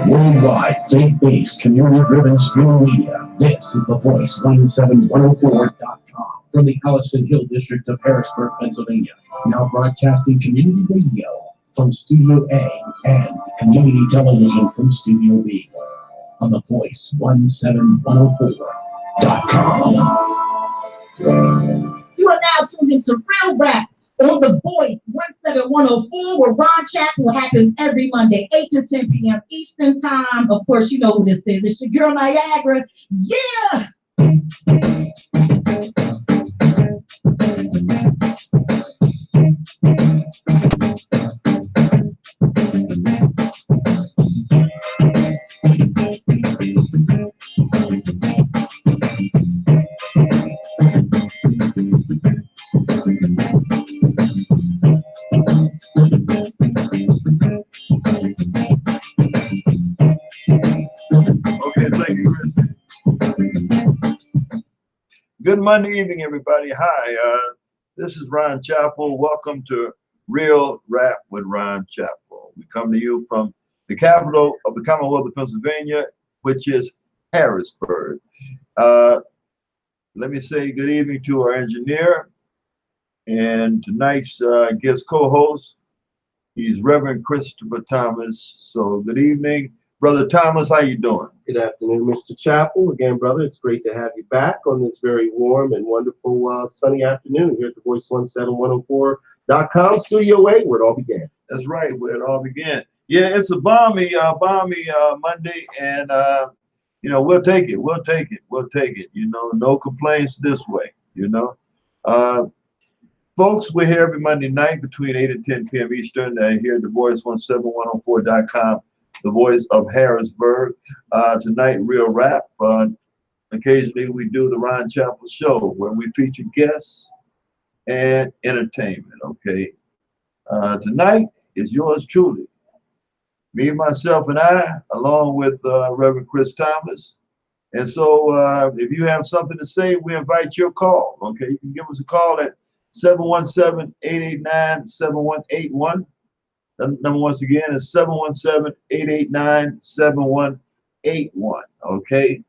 Worldwide, faith-based, community-driven streaming media. This is the Voice 17104.com from the Allison Hill District of Harrisburg, Pennsylvania. Now broadcasting community radio from Studio A and community television from Studio B on the Voice 17104.com. You are now tuned into Real Rap on the Voice 17104, where Ron Chapel happens every Monday, 8 to 10 p.m. Eastern Time. Of course, you know who this is. It's your girl Niagara. Yeah! Good Monday evening, everybody. Hi, this is Ron Chapel. Welcome to Real Rap with Ron Chapel. We come to you from the capital of the Commonwealth of Pennsylvania, which is Harrisburg. Let me say good evening to our engineer and tonight's guest co-host. He's Reverend Christopher Thomas. So good evening, Brother Thomas. How you doing? Good afternoon, Mr. Chapel. Again, brother, it's great to have you back on this very warm and wonderful sunny afternoon here at the Voice 17104.com Studio A, where it all began. That's right, where it all began. Yeah, it's a balmy Monday, and you know, we'll take it. We'll take it. We'll take it. You know, no complaints this way. You know, folks, we're here every Monday night between 8 and 10 p.m. Eastern. Here at the Voice 17104.com. The Voice of Harrisburg. Tonight, Real Rap. Occasionally, we do the Ron Chapel Show, where we feature guests and entertainment. Okay. Tonight is yours truly. Me, myself, and I, along with Reverend Chris Thomas. And so, if you have something to say, we invite your call. Okay, you can give us a call at 717-889-7181. The number once again is 717-889-7181. Okay.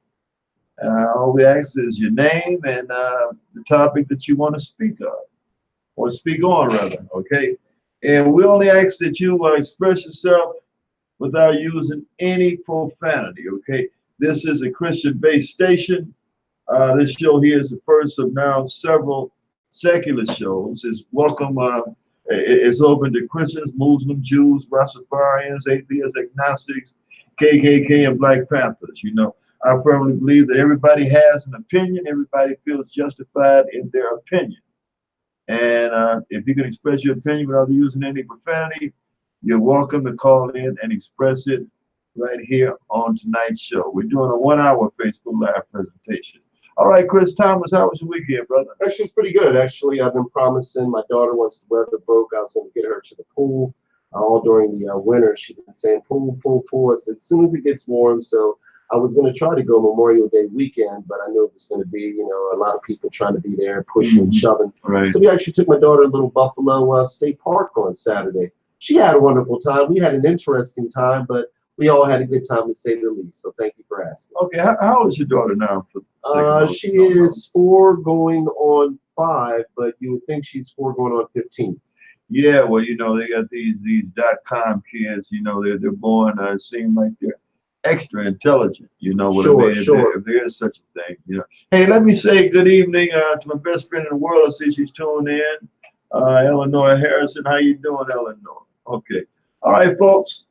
All we ask is your name and the topic that you want to speak of, or speak on rather. Okay. And we only ask that you express yourself without using any profanity. Okay. This is a Christian-based station. This show here is the first of now several secular shows. It's welcome. It's open to Christians, Muslims, Jews, Rastafarians, atheists, agnostics, KKK, and Black Panthers. You know, I firmly believe that everybody has an opinion. Everybody feels justified in their opinion. And if you can express your opinion without using any profanity, you're welcome to call in and express it right here on tonight's show. We're doing a 1-hour Facebook Live presentation. All right, Chris Thomas, how was your weekend, brother? Actually, it's pretty good. Actually, I've been promising my daughter, once the weather broke, I was going to get her to the pool all during the winter. She's been saying pool, pool, pool. As soon as it gets warm. So I was going to try to go Memorial Day weekend, but I knew it was going to be, you know, a lot of people trying to be there, pushing and shoving. Right. So we actually took my daughter to Little Buffalo State Park on Saturday. She had a wonderful time. We had an interesting time, but we all had a good time, to say the least. So thank you for asking. Okay, how old is your daughter now? She is 4 going on 5, but you would think she's 4 going on 15. Yeah, well, you know, they got these .com kids. You know, they're born. Seem like they're extra intelligent. You know what I mean? If there is such a thing. You know. Hey, let me say good evening to my best friend in the world. I see she's tuned in. Eleanor Harrison, how you doing, Eleanor? Okay. All right, folks.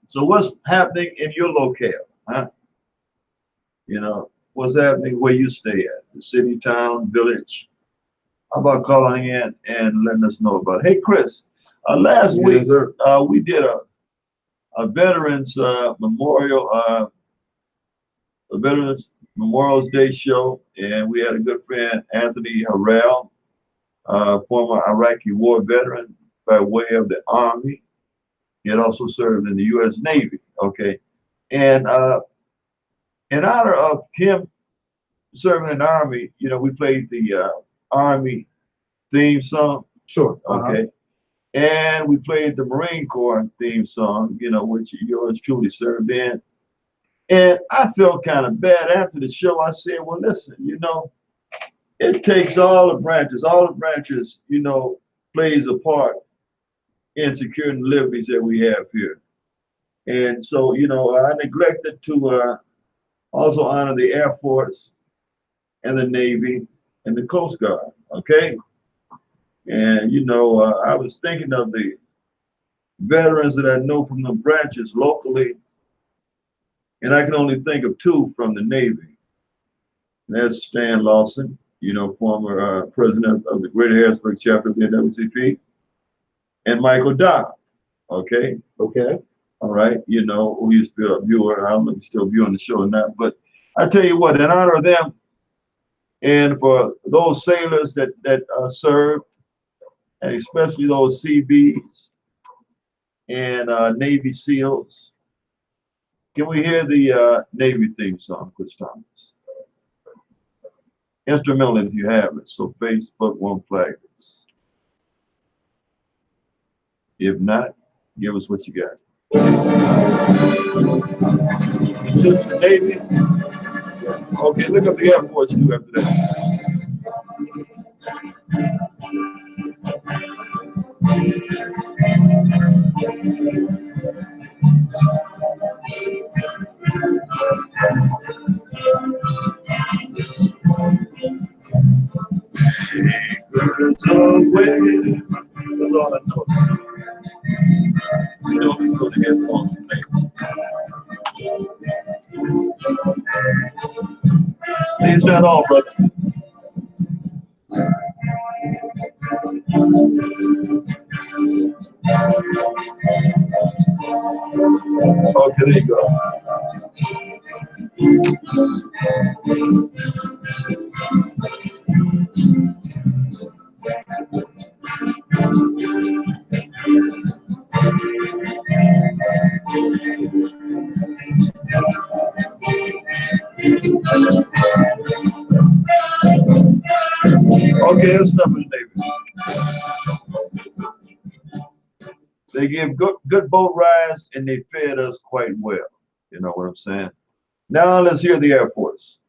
So what's happening in your locale, huh? You know, what's happening where you stay at, the city, town, village? How about calling in and letting us know about it? Hey, Chris, last week we did a Veterans Memorial, a Veterans Memorial Day show, and we had a good friend, Anthony Harrell, former Iraqi war veteran by way of the Army. He had also served in the U.S. Navy, okay? And in honor of him serving in the Army, you know, we played the Army theme song. Sure. Okay. And we played the Marine Corps theme song, you know, which yours truly served in. And I felt kind of bad after the show. I said, well, listen, you know, it takes all the branches, you know, plays a part in securing the liberties that we have here. And so, you know, I neglected to also honor the Air Force and the Navy and the Coast Guard, okay? And, you know, I was thinking of the veterans that I know from the branches locally, and I can only think of two from the Navy. And that's Stan Lawson, you know, former president of the Greater Harrisburg chapter of the NAACP, and Michael Dobb, okay? Okay. All right, you know, who used to be a viewer. I don't know if he's still viewing the show or not, but I tell you what, in honor of them, and for those sailors that served, and especially those CBs and Navy SEALs, can we hear the Navy theme song, Chris Thomas? Instrumental if you have it, so Facebook won't flag this. If not, give us what you got. Is this the Navy? Yes. Okay, look up the Air Force too after that. Birds away. That's all I know. You don't go to headphones and these not all, brother. Okay, there you go. Okay, that's enough of the Navy. They give good boat rides and they fed us quite well. You know what I'm saying? Now let's hear the Air Force.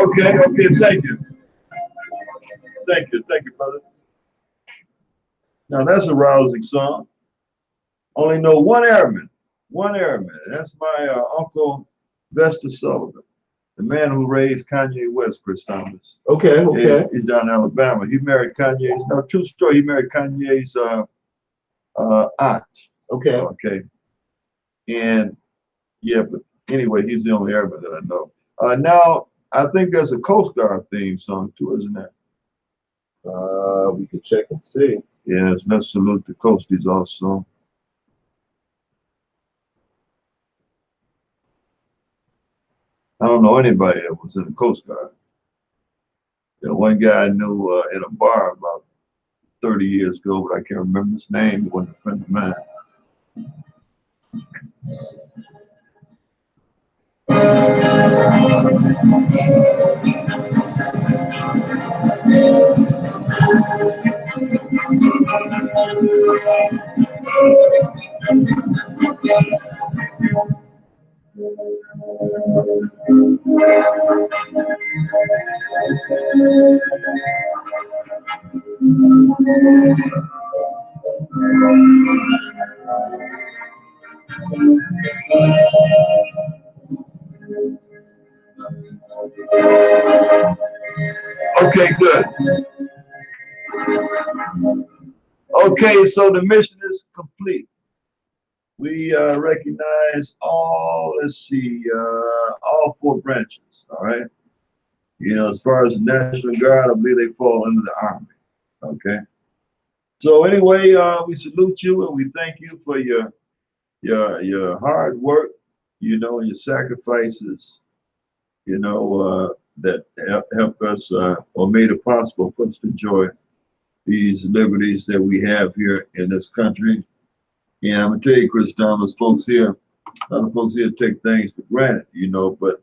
Okay, thank you. Thank you, brother. Now that's a rousing song. Only know one airman. That's my Uncle Vesta Sullivan, the man who raised Kanye West, Chris Thomas. Okay. He's down in Alabama. He married Kanye's, no, true story, he married Kanye's aunt. Okay. And yeah, but anyway, he's the only airman that I know. Now, I think there's a Coast Guard theme song too, isn't there? We could check and see. Yes, let's salute the Coasties also. I don't know anybody that was in the Coast Guard. One guy I knew in a bar about 30 years ago, but I can't remember his name. He wasn't a friend of mine. Okay, good. Okay, so the mission is complete. We recognize all, let's see, all 4 branches, all right? You know, as far as the National Guard, I believe they fall under the Army. Okay. So anyway, we salute you and we thank you for your hard work, you know, and your sacrifices, you know, that help us or made it possible for us to enjoy these liberties that we have here in this country. And I'm gonna tell you, Chris Thomas, folks here, a lot of folks here take things for granted, you know, but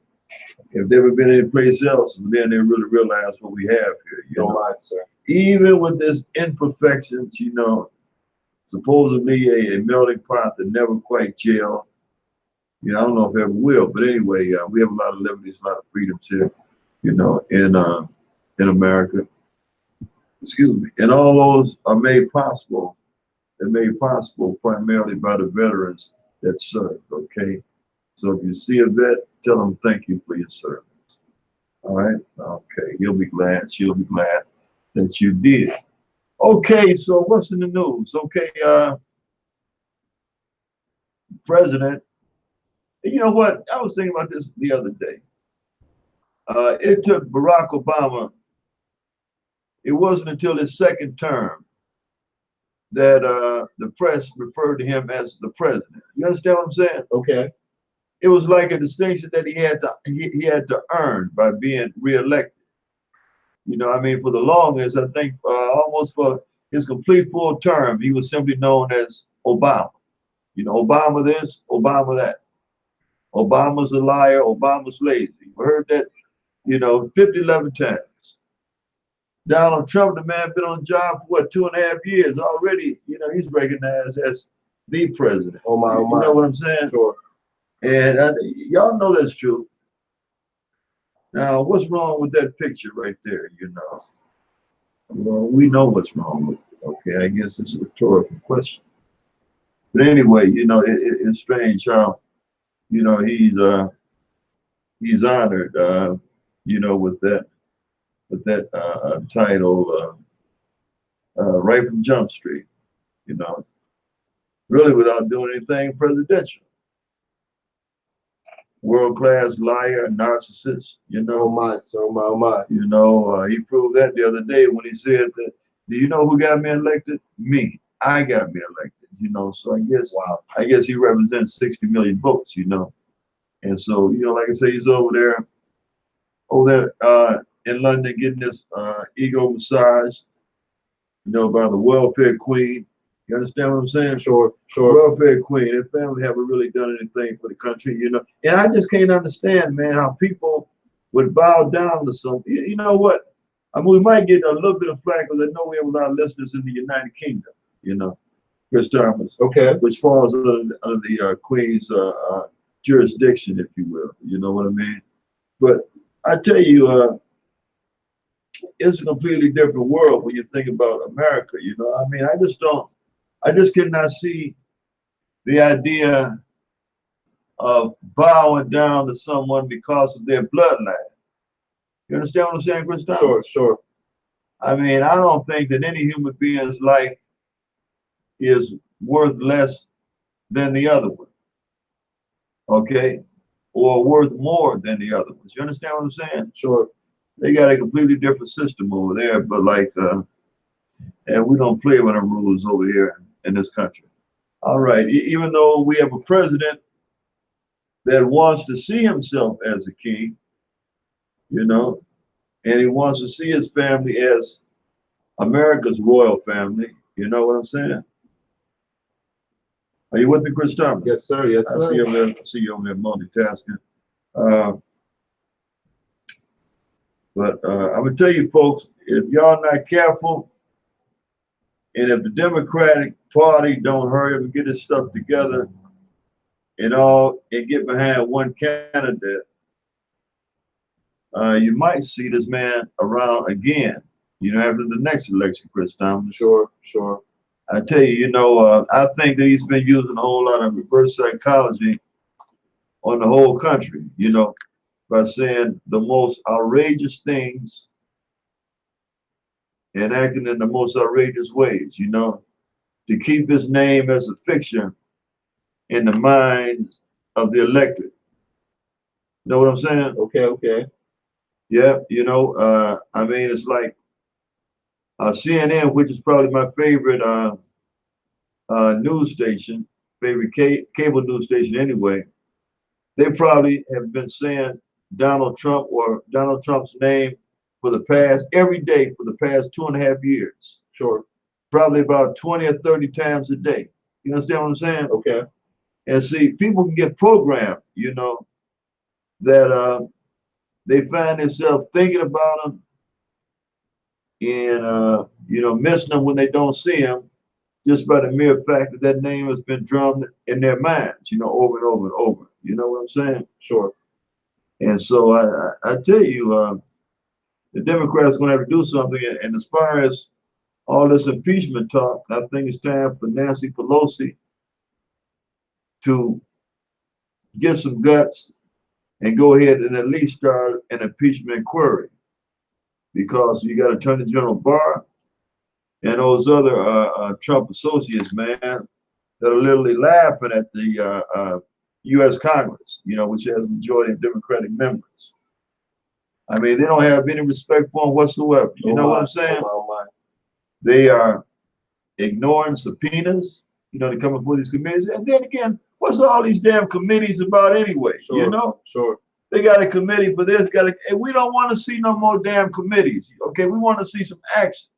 if they've ever been anyplace else, then they really realize what we have here. You Don't know, lie, sir. even with this imperfections, you know, supposedly a melting pot that never quite gelled. You know, I don't know if it ever will, but anyway, we have a lot of liberties, a lot of freedoms here, you know, in America. Excuse me. And all those are made possible. They're made possible primarily by the veterans that served. Okay. So if you see a vet, tell them thank you for your service. All right. Okay. You'll be glad. She'll be glad that you did. Okay. So what's in the news? Okay. President. You know what? I was thinking about this the other day. It took Barack Obama. It wasn't until his second term that the press referred to him as the president. You understand what I'm saying? Okay. It was like a distinction that he had to earn by being reelected. You know, I mean, for the longest, I think almost for his complete full term, he was simply known as Obama. You know, Obama this, Obama that. Obama's a liar, Obama's lazy. We heard that, you know, 11 times. Donald Trump, the man, been on the job for what, 2.5 years already. You know, he's recognized as the president. Oh my, You know what I'm saying? Sure. And y'all know that's true. Now, what's wrong with that picture right there, you know? Well, we know what's wrong with it, okay? I guess it's a rhetorical question. But anyway, you know, it's strange how, you know, he's honored, you know, with that title, right from Jump Street, you know, really without doing anything presidential. World-class liar, narcissist, you know. Oh my, sir, oh my, oh my. You know, he proved that the other day when he said that, do you know who got me elected? Me. I got me elected, you know. So I guess, wow. I guess he represents 60 million votes, you know. And so, you know, like I say, he's over there in London getting this ego massage, you know, by the welfare queen. You understand what I'm saying? Sure, sure. Welfare queen. Their family haven't really done anything for the country, you know. And I just can't understand, man, how people would bow down to something. You know what? I mean, we might get a little bit of flack because I know we have a lot of listeners in the United Kingdom, you know, Chris Thomas. Okay. Which falls under the Queen's jurisdiction, if you will. You know what I mean? But I tell you, it's a completely different world when you think about America. You know, I mean, I just cannot see the idea of bowing down to someone because of their bloodline. You understand what I'm saying, Chris Thomas? Sure, sure. I mean, I don't think that any human being's life is worth less than the other one. Okay? Or worth more than the other ones. You understand what I'm saying? Sure. They got a completely different system over there, but like, and we don't play by the rules over here in this country. All right, even though we have a president that wants to see himself as a king, you know, and he wants to see his family as America's royal family, you know what I'm saying? Are you with me, Chris Thomas? Yes, sir. Yes, sir. I see you over there multitasking. But I'm gonna tell you folks, if y'all not careful, and if the Democratic Party don't hurry up and get this stuff together and get behind one candidate, you might see this man around again, you know, after the next election, Chris Thomas. Sure, sure. I tell you, you know, I think that he's been using a whole lot of reverse psychology on the whole country, you know, by saying the most outrageous things and acting in the most outrageous ways, you know, to keep his name as a fixture in the minds of the electorate. Know what I'm saying? Okay, okay. Yeah, I mean, it's like CNN, which is probably my favorite news station, favorite cable news station anyway. They probably have been saying Donald Trump or Donald Trump's name for the past every day for the past 2.5 years. Sure. Probably about 20 or 30 times a day. You understand what I'm saying? Okay. And see, people can get programmed, that they find themselves thinking about them and missing them when they don't see them, just by the mere fact that that name has been drummed in their minds, over and over and over. You know what I'm saying? Sure. And so I tell you, the Democrats are going to have to do something. And as far as all this impeachment talk, I think it's time for Nancy Pelosi to get some guts and go ahead and at least start an impeachment inquiry, because you got Attorney General Barr and those other Trump associates, man, that are literally laughing at the U.S. Congress, which has a majority of Democratic members. I mean, they don't have any respect for them whatsoever. You know what I'm saying? They are ignoring subpoenas, to come before these committees. And then again, what's all these damn committees about anyway? Sure. Sure. They got a committee for this, and we don't want to see no more damn committees. Okay, we want to see some action.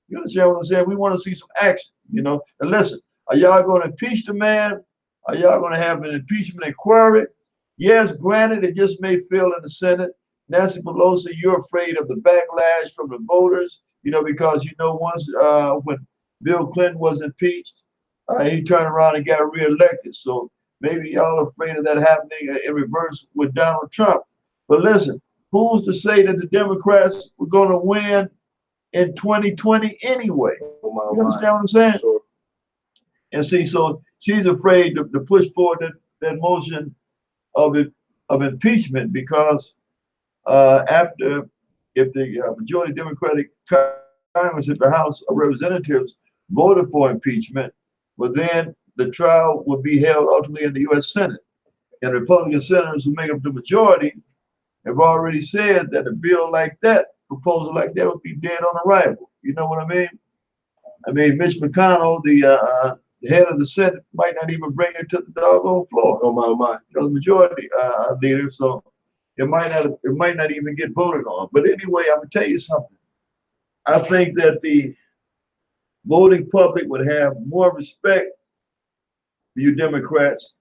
You understand what I'm saying? We want to see some action, And listen, are y'all going to impeach the man? Are y'all going to have an impeachment inquiry? Yes, granted, it just may fail in the Senate. Nancy Pelosi, you're afraid of the backlash from the voters, because once when Bill Clinton was impeached, he turned around and got reelected. So maybe y'all are afraid of that happening in reverse with Donald Trump. But listen, who's to say that the Democrats were going to win in 2020 anyway? You understand what I'm saying? Sure. And see, so she's afraid to push forward that motion of impeachment, because if the majority Democratic Congress, if the House of Representatives voted for impeachment, well, then the trial would be held ultimately in the U.S. Senate. And Republican senators who make up the majority have already said that a bill like that, proposal like that, would be dead on arrival. You know what I mean? I mean, Mitch McConnell, the head of the Senate, might not even bring it to the doggone floor. Oh my. The majority leader, so it might not even get voted on. But anyway, I'm gonna tell you something. I think that the voting public would have more respect for you Democrats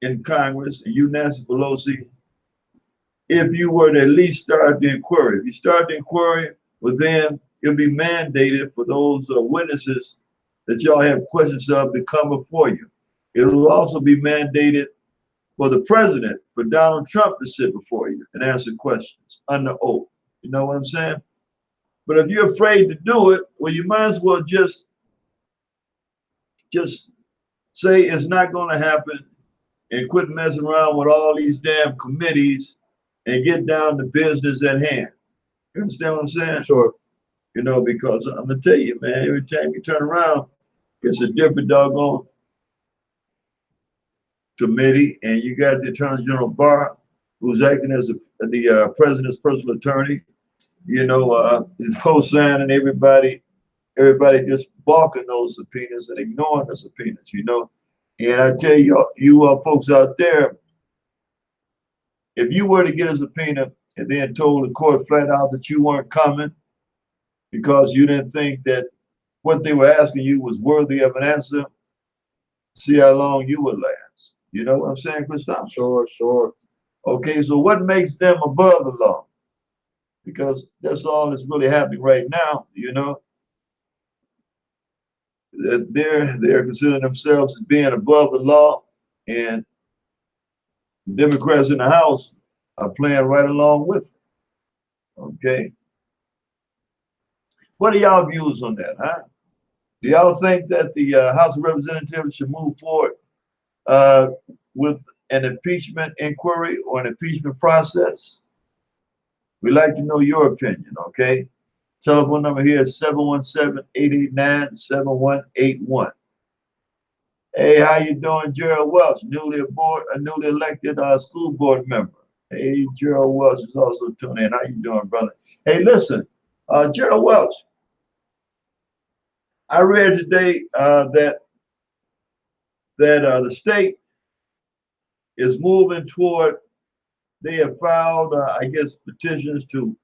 in Congress and you, Nancy Pelosi, if you were to at least start the inquiry. If you start the inquiry, well, then it'll be mandated for those witnesses that y'all have questions of to come before you. It will also be mandated for the president, for Donald Trump, to sit before you and answer questions under oath. You know what I'm saying? But if you're afraid to do it, well, you might as well just say it's not going to happen and quit messing around with all these damn committees and get down to business at hand. You understand what I'm saying? Sure. Because I'm going to tell you, man, every time you turn around, it's a different doggone committee, and you got the Attorney General Barr, who's acting as the president's personal attorney. His co-signing, everybody just balking those subpoenas and ignoring the subpoenas. And I tell you folks out there, if you were to get a subpoena and then told the court flat out that you weren't coming because you didn't think that what they were asking you was worthy of an answer, see how long you would last. You know what I'm saying, Christoph? Sure. Okay, so what makes them above the law? Because that's all that's really happening right now, that they're considering themselves as being above the law, and Democrats in the House are playing right along with it. Okay. What are y'all views on that, huh? Do y'all think that the House of Representatives should move forward with an impeachment inquiry or an impeachment process? We'd like to know your opinion, okay? Telephone number here is 717-889-7181. Hey, how you doing, Gerald Welch, newly elected school board member? Hey, Gerald Welch is also tuning in. How you doing, brother? Hey, listen, Gerald Welch, I read today that the state is moving toward, they have filed, I guess, petitions to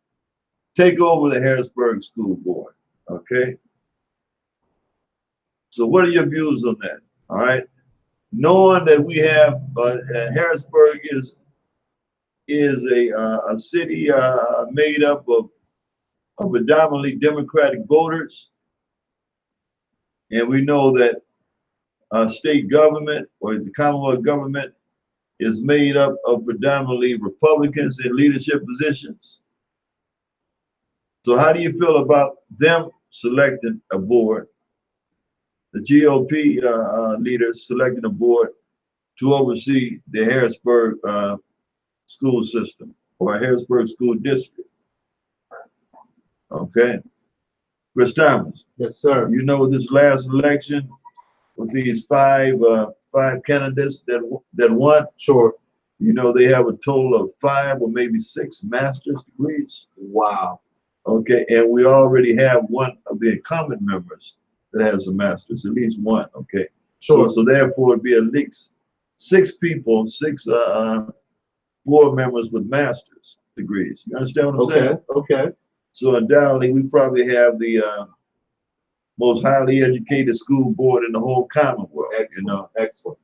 take over the Harrisburg School Board. Okay. So what are your views on that? All right. Knowing that we have Harrisburg is a city made up of predominantly Democratic voters, and we know that state government or the Commonwealth government is made up of predominantly Republicans in leadership positions. So how do you feel about them selecting a board, the GOP leaders selecting a board to oversee the Harrisburg school system or Harrisburg school district? Okay. Chris Thomas. Yes, sir. You know, this last election with these five candidates that won. Sure. You know, they have a total of 5 or maybe 6 master's degrees. Wow. Okay, and we already have one of the incumbent members that has a master's, at least one. Okay. Sure. So therefore, it'd be at least 6 people, 6 board members with master's degrees. You understand what I'm saying? Okay. So undoubtedly, we probably have the most highly educated school board in the whole Commonwealth. Excellent. Excellent.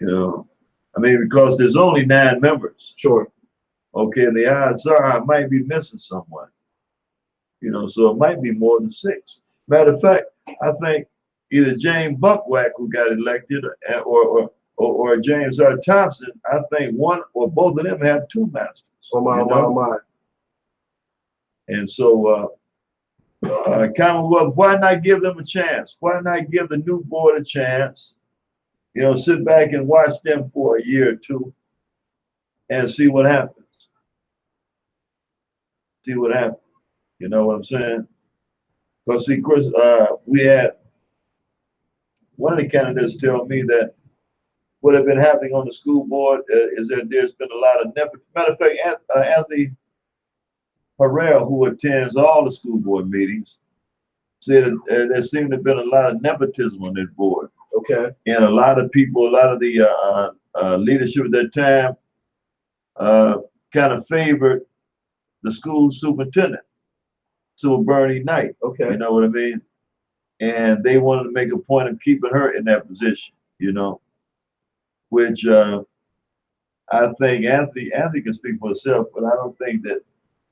I mean, because there's only 9 members. Sure. Okay, and the odds are I might be missing someone. So it might be more than 6. Matter of fact, I think either James Buckwhack, who got elected, or James R. Thompson, I think one or both of them have 2 masters. Oh my. And so, Commonwealth, why not give them a chance? Why not give the new board a chance? Sit back and watch them for a year or 2 and see what happens. See what happens. You know what I'm saying? Because see, Chris, we had one of the candidates tell me that what had been happening on the school board is that there's been a lot of nepotism. Matter of fact, Anthony Harrell, who attends all the school board meetings, said there seemed to have been a lot of nepotism on that board. Okay. And a lot of people, a lot of the leadership at that time kind of favored the school superintendent, Sue Bernie Knight. Okay. You know what I mean? And they wanted to make a point of keeping her in that position, which I think Anthony can speak for himself, but I don't think that,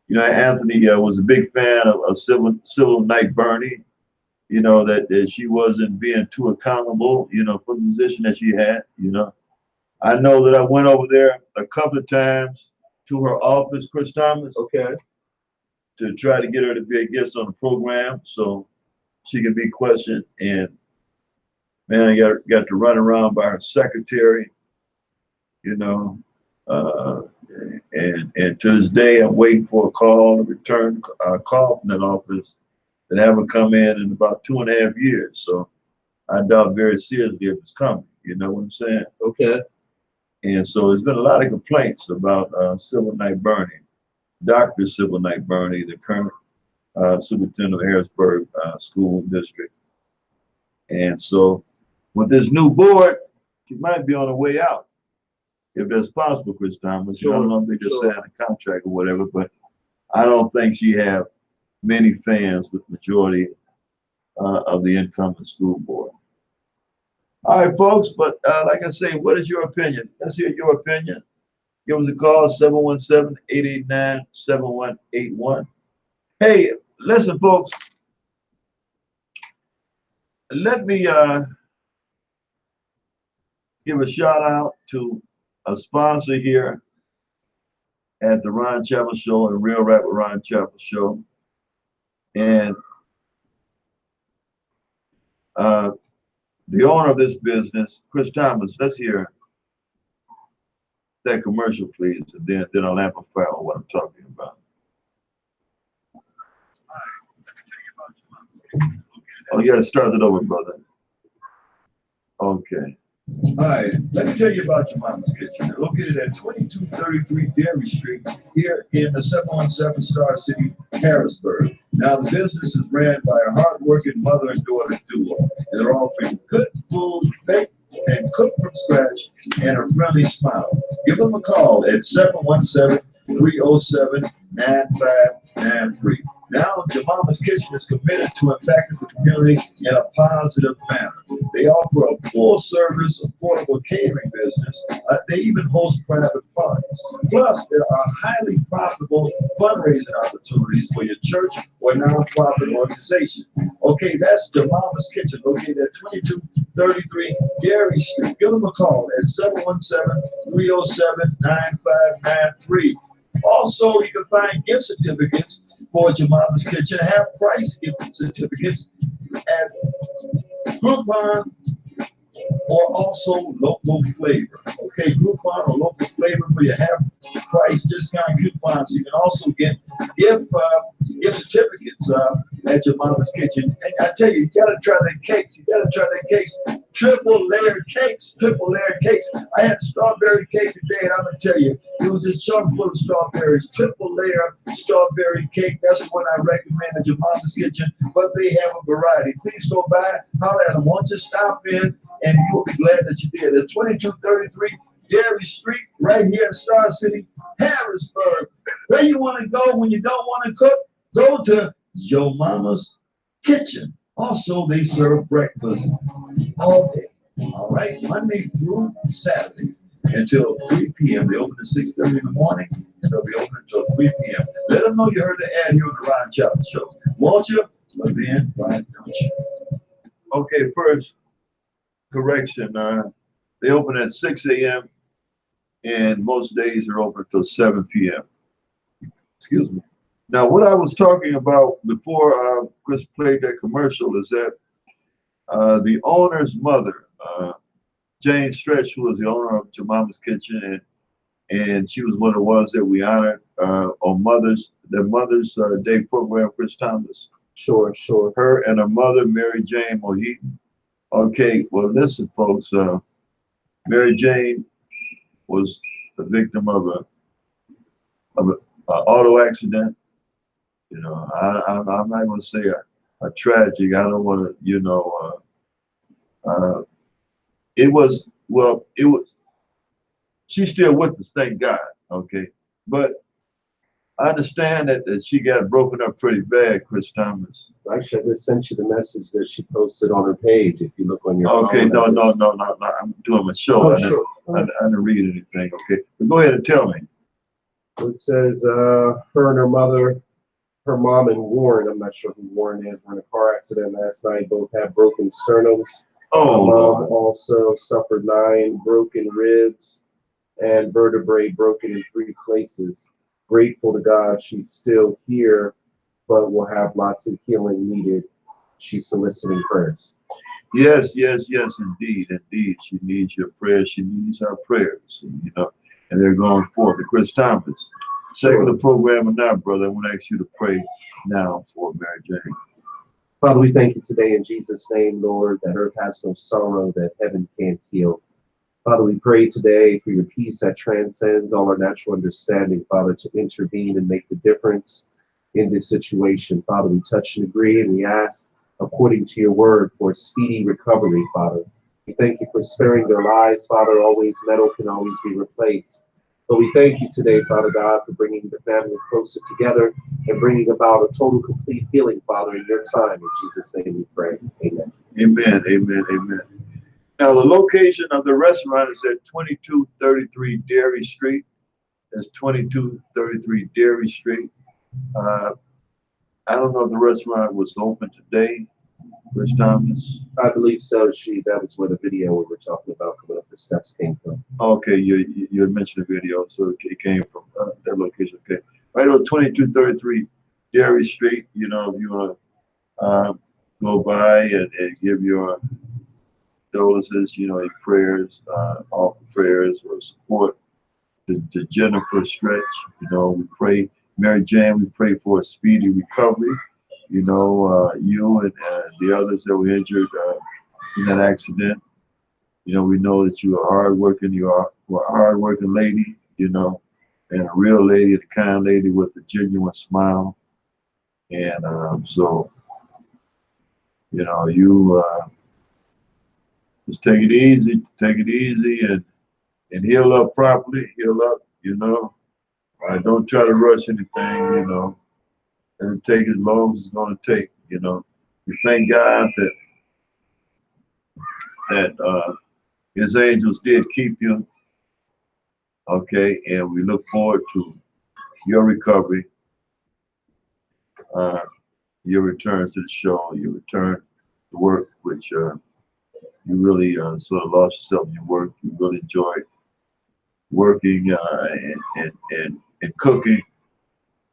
Anthony was a big fan of Civil Knight Bernie, that she wasn't being too accountable, for the position that she had, I know that I went over there a couple of times to her office, Chris Thomas. Okay. To try to get her to be a guest on the program so she can be questioned. And man, I got to run around by her secretary, and to this day, I'm waiting for a call, a return call from that office that haven't come in about 2.5 years. So I doubt very seriously if it's coming. You know what I'm saying? Okay. And so there's been a lot of complaints about Civil Knight Bernie, Dr. Civil Knight Bernie, the current superintendent of Harrisburg School District. And so with this new board, she might be on her way out, if that's possible, Chris Thomas. Sure. I don't know if they just signed a contract or whatever, but I don't think she have many fans with majority of the incumbent school board. All right, folks, but like I say, what is your opinion? Let's hear your opinion. Give us a call, 717-889-7181. Hey, listen, folks, let me give a shout out to a sponsor here at the Ron Chapel Show and Real Rap with Ron Chapel Show. And the owner of this business, Chris Thomas, let's hear that commercial, please, and then I'll amplify on what I'm talking about. Oh, you got to start it over, brother. Okay. Hi, let me tell you about your mama's kitchen. They're located at 2233 Dairy Street here in the 717 Star City, Harrisburg. Now, the business is ran by a hardworking mother and daughter duo. They're offering good food, baked and cooked from scratch, and a friendly smile. Give them a call at 717-307-9593. Now, your mama's kitchen is committed to impacting the community in a positive manner. They offer a full-service, affordable catering business. They even host private parties. Plus, there are highly profitable fundraising opportunities for your church or nonprofit organization. Okay, that's your mama's kitchen, located at 2233 Dairy Street. Give them a call at 717-307-9593. Also, you can find gift certificates for your mama's kitchen, half price gift certificates at Groupon or also local flavor. Okay, Groupon or local flavor for your half price discount coupons. You can also get gift certificates at your mama's kitchen. And I tell you, you gotta try their cakes. You gotta try their cakes. Triple layered cakes. I had strawberry cake today, and I'm gonna tell you, it was just chock full of strawberries. Triple layer strawberry cake. That's the one I recommend at your mama's kitchen. But they have a variety. Please go by, holler at them. Once you stop in, and you'll be glad that you did. It's 2233 Dairy Street, right here in Star City, Harrisburg. Where you want to go when you don't want to cook? Go to Your Mama's Kitchen. Also, they serve breakfast all day. All right, Monday through Saturday until 3 p.m. They open at 6:30 in the morning, and they'll be open until 3 p.m. Let them know you heard the ad here on the Ron Chapel Show. Won't you? Well, then, why don't you? Okay, first correction. They open at 6 a.m. and most days are open till 7 p.m. Excuse me. Now, what I was talking about before Chris played that commercial is that the owner's mother, Jane Stretch, who was the owner of Your Mama's Kitchen, and she was one of the ones that we honored on Mother's Day program, Chris Thomas. Sure. Her and her mother, Mary Jane Moheaton. Okay, well, listen, folks. Mary Jane was the victim of an auto accident. You know, I'm not going to say a tragic. I don't want to, it was, she's still with us, thank God. Okay, but I understand that she got broken up pretty bad, Chris Thomas. Actually, I just sent you the message that she posted on her page. If you look on your phone. No. I'm doing my show. Oh, sure. I didn't read anything. Okay, but go ahead and tell me. It says her and her mother, her mom and Warren. I'm not sure who Warren is. Were in a car accident last night. Both have broken sternums. Oh, her mom also suffered 9 broken ribs and vertebrae broken in 3 places. Grateful to God she's still here, but will have lots of healing needed. She's soliciting prayers. Yes, indeed. She needs your prayers. She needs our prayers, and they're going forth. Chris Thomas, second the program now, brother, I want to ask you to pray now for Mary Jane. Father, we thank you today in Jesus' name, Lord, that earth has no sorrow, that heaven can't heal. Father, we pray today for your peace that transcends all our natural understanding, Father, to intervene and make the difference in this situation. Father, we touch and agree, and we ask, according to your word, for speedy recovery, Father. We thank you for sparing their lives, Father. Always metal can always be replaced. But we thank you today, Father God, for bringing the family closer together and bringing about a total, complete healing, Father, in your time. In Jesus' name we pray. Amen. Amen. Now, the location of the restaurant is at 2233 Dairy Street. That's 2233 Dairy Street. I don't know if the restaurant was open today, Chris Thomas. I believe so. That was where the video we were talking about coming up the steps came from. Okay, you had mentioned the video, so it came from that location. Okay, right on 2233 Dairy Street. If you want to go by and give your condolences, your prayers, offer prayers or support to Jennifer Stretch. We pray, Mary Jane, we pray for a speedy recovery. You and the others that were injured in that accident. You know, we know that you are hardworking. You are a hardworking lady, you know, and a real lady, a kind lady with a genuine smile. And so, you know, you just take it easy and heal up properly, heal up, you know. Don't try to rush anything, you know. And take as long as it's going to take, you know. We thank God that His angels did keep you, okay, and we look forward to your recovery, your return to the show, your return to work, which you really sort of lost yourself in your work. You really enjoyed working and cooking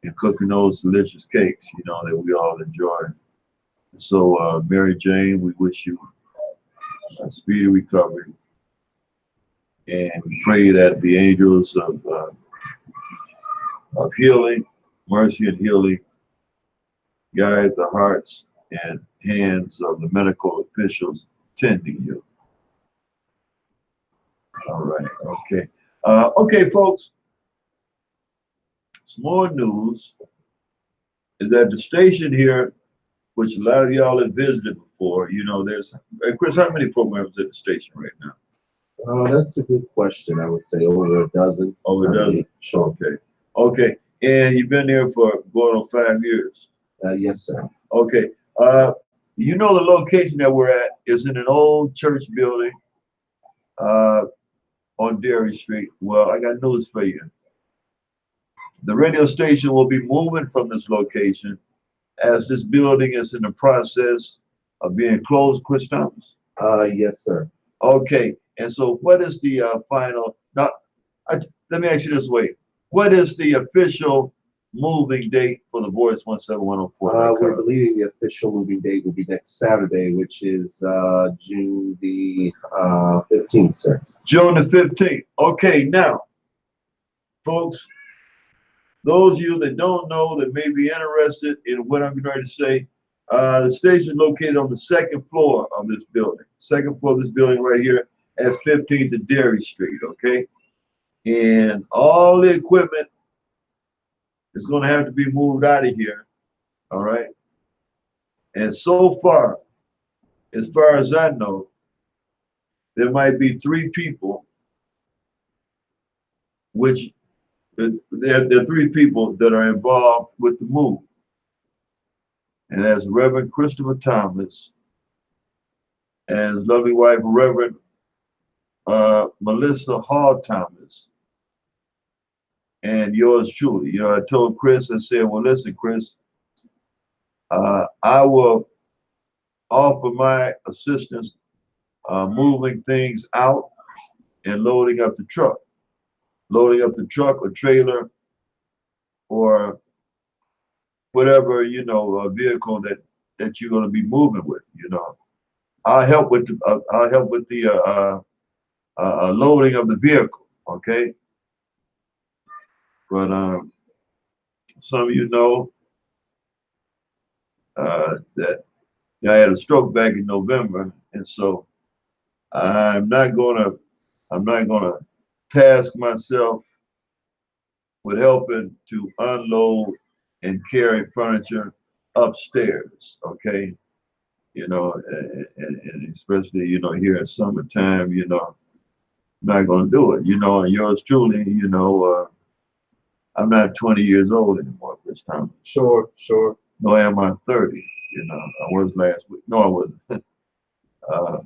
and cooking those delicious cakes, you know, that we all enjoy. So, Mary Jane, we wish you a speedy recovery, and we pray that the angels of healing, mercy and healing, guide the hearts and hands of the medical officials tending you. All right, okay. Okay, folks, some more news is that the station here, which a lot of y'all have visited before, you know, there's, Chris, how many programs at the station right now? That's a good question. I would say over a dozen. Over a dozen? Sure. Okay. Okay. And you've been there for going on 5 years? Yes, sir. Okay. You know, the location that we're at is in an old church building on Dairy Street. Well, I got news for you. The radio station will be moving from this location as this building is in the process of being closed, Chris Thomas? Yes, sir. Okay. And so what is the final, now, let me ask you this way. What is the official moving date for the Voice 17104? We're believing the official moving date will be next Saturday, which is June the 15th, sir. June the 15th. Okay, now, folks, those of you that don't know, that may be interested in what I'm going to say, the station is located on the second floor of this building. Second floor of this building right here at 15th and Dairy Street, okay? And all the equipment is going to have to be moved out of here, all right? And so far as I know, there might be 3 people, which there are 3 people that are involved with the move. And that's Reverend Christopher Thomas and his lovely wife, Reverend Melissa Hall Thomas, and yours truly. You know, I told Chris, I said, well, listen, Chris, I will offer my assistance moving things out and loading up the truck or trailer or whatever, you know, vehicle that you're going to be moving with, you know. I'll help with the loading of the vehicle, okay? But some of you know that I had a stroke back in November, and so I'm not gonna task myself with helping to unload and carry furniture upstairs, okay? You know, and especially, you know, here in summertime, you know, I'm not gonna do it, you know, and yours truly, you know, I'm not 20 years old anymore this time. Sure. No, am I 30, you know, I was last week. No, I wasn't.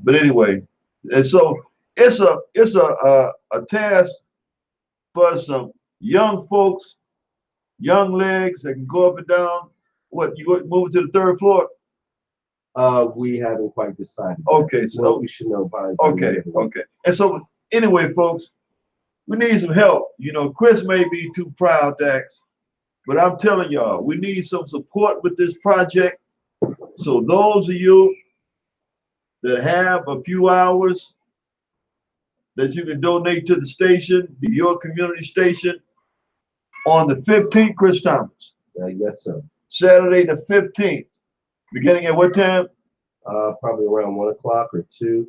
But anyway, and so it's a task for some young folks, young legs that can go up and down. What, you go moving to the 3rd floor? We haven't quite decided. Okay, so well, we should know by okay. And so anyway, folks, we need some help. You know, Chris may be too proud to ask, but I'm telling y'all, we need some support with this project. So those of you that have a few hours that you can donate to the station, to your community station, on the 15th, Chris Thomas. Yes, sir. Saturday the 15th. Beginning at what time? Probably around 1 o'clock or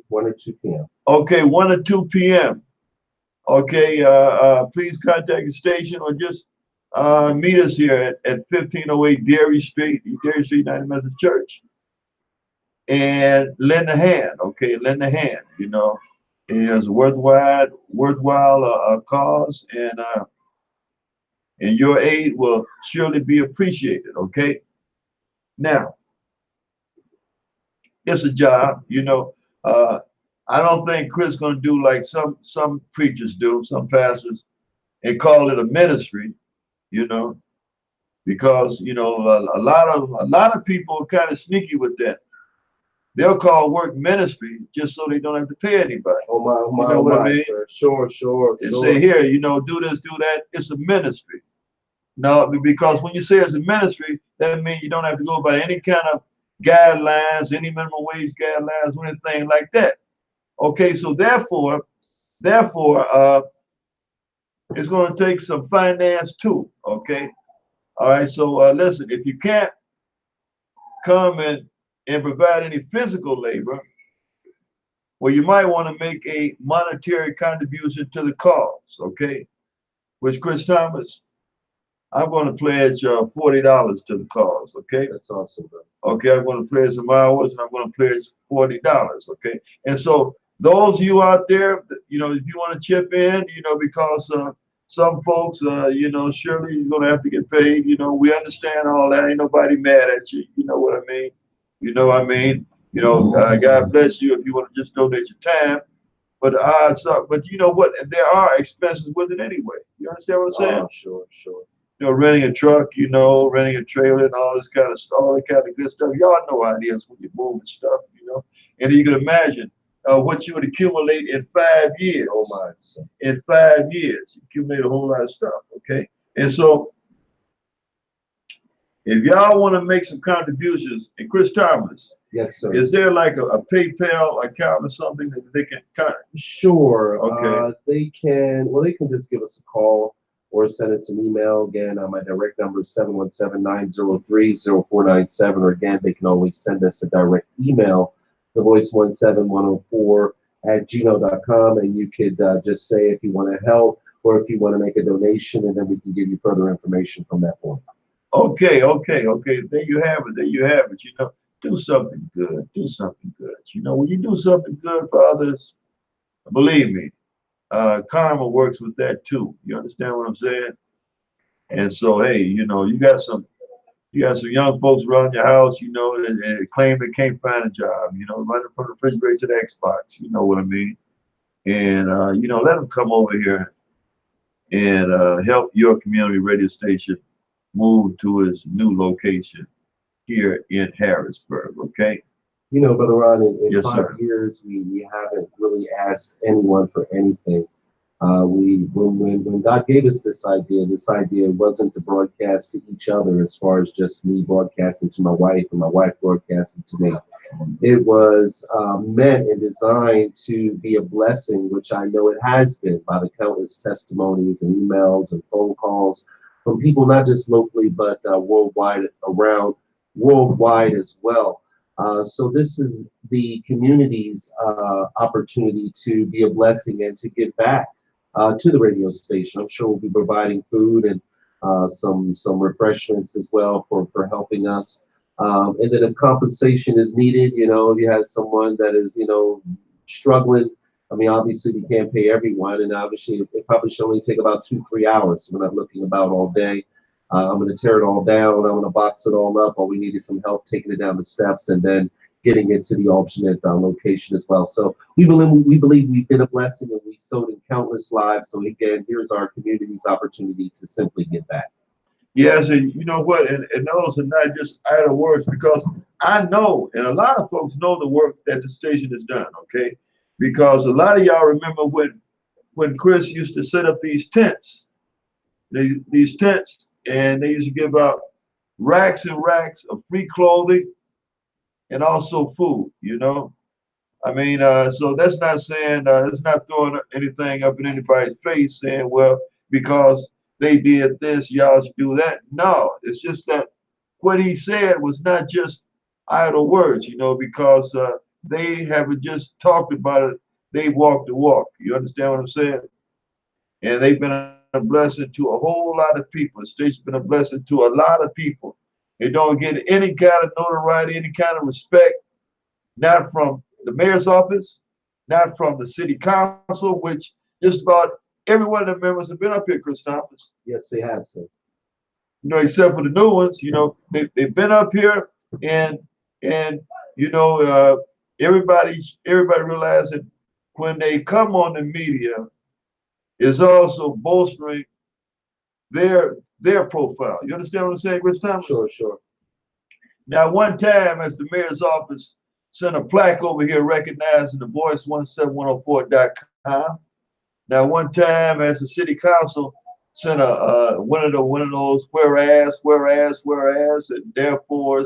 1 or 2 p.m. Okay, 1 or 2 p.m. Okay, please contact the station or just meet us here at 1508 Dairy Street, 90 Methodist Church. And lend a hand, okay? Lend a hand, you know. And it's a worthwhile cause, and your aid will surely be appreciated, okay? Now, it's a job, you know. I don't think Chris is going to do like some preachers do, some pastors, and call it a ministry, you know, because you know a lot of people are kind of sneaky with that. They'll call work ministry just so they don't have to pay anybody. Oh my, you know what I mean? Sir. Sure. And say here, you know, do this, do that. It's a ministry. No, because when you say it's a ministry, that means you don't have to go by any kind of guidelines, any minimum wage guidelines, or anything like that. Okay, so therefore, it's going to take some finance too. Okay, all right. So listen, if you can't come and provide any physical labor, well, you might want to make a monetary contribution to the cause. Okay, which Chris Thomas, I'm going to pledge $40 to the cause. Okay, that's awesome, bro. Okay, I'm going to pledge some hours, and I'm going to pledge $40. Okay, and so those of you out there, you know, if you want to chip in, you know, because some folks, you know, surely you're going to have to get paid. You know, we understand all that. Ain't nobody mad at you. You know what I mean? You know what I mean? You know, God bless you if you want to just donate your time. But but you know what? There are expenses with it anyway. You understand what I'm saying? Oh, sure. You know, renting a truck, you know, renting a trailer and all this kind of stuff, all that kind of good stuff. Y'all know how it is when you're moving stuff, you know. And you can imagine what you would accumulate in 5 years. Oh my! In 5 years, you accumulate a whole lot of stuff. Okay, and so if y'all want to make some contributions, and Chris Thomas, yes, sir. Is there like a PayPal account or something that they can cut? Sure. Okay. They can just give us a call or send us an email. Again, my direct number is 717-903-0497. Or again, they can always send us a direct email, thevoice17104@gmail.com, and you could just say if you want to help or if you want to make a donation, and then we can give you further information from that point. Okay. There you have it. You know, do something good. You know, when you do something good for others, believe me, karma works with that too. You understand what I'm saying? And so, hey, you know, you got some young folks around your house, you know, and claim they can't find a job, you know, running from the refrigerator to the Xbox, you know what I mean? And, you know, let them come over here and help your community radio station move to its new location here in Harrisburg, okay? You know, Brother Ron, in Yes, 5 sir. years, we haven't really asked anyone for anything. When God gave us this idea wasn't to broadcast to each other as far as just me broadcasting to my wife and my wife broadcasting to me. It was meant and designed to be a blessing, which I know it has been by the countless testimonies and emails and phone calls from people not just locally but worldwide as well. So this is the community's opportunity to be a blessing and to give back to the radio station. I'm sure we'll be providing food and some refreshments as well for helping us. And then if compensation is needed, you know, if you have someone that is, you know, struggling, I mean, obviously we can't pay everyone, and obviously it probably should only take about 2-3 hours. So we're not looking about all day. I'm going to tear it all down. I'm going to box it all up. All we need is some help taking it down the steps and then getting it to the alternate location as well. So we believe we've been a blessing, and we sowed in countless lives. So again, here's our community's opportunity to simply give back. Yes, and you know what? And those are not just idle words, because I know, and a lot of folks know the work that the station has done, okay? Because a lot of y'all remember when Chris used to set up these tents, these tents, and they used to give out racks and racks of free clothing and also food, you know? I mean, so that's not saying, that's not throwing anything up in anybody's face saying, well, because they did this, y'all should do that. No, it's just that what he said was not just idle words, because they haven't just talked about it, they walked the walk. You understand what I'm saying? And they've been a blessing to a whole lot of people. The state's been a blessing to a lot of people. They don't get any kind of notoriety, any kind of respect, not from the mayor's office, not from the city council, which just about every one of the members have been up here, Chris Thomas. Yes, they have, sir. Except for the new ones, they've been up here and everybody realized that when they come on the media is also bolstering their profile. You understand what I'm saying, Chris Thomas? Sure. Now, one time, as the mayor's office sent a plaque over here recognizing the voice17104.com. Now, one time, as the city council sent one of those whereas, and therefore,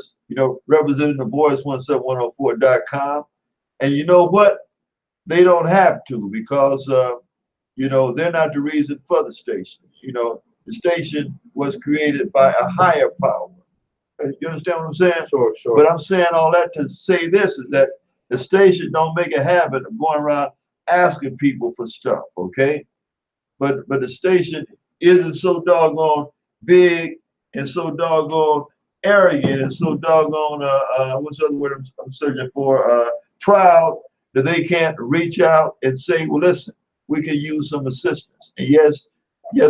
representing the voice17104.com. And you know what? They don't have to, because they're not the reason for the station. The station was created by a higher power. You understand what I'm saying? Sure. But I'm saying all that to say this is that the station don't make a habit of going around asking people for stuff, okay? But the station isn't so doggone big and so doggone arrogant and so doggone what's the other word I'm searching for? Proud, that they can't reach out and say, well, listen, we can use some assistance. And yes,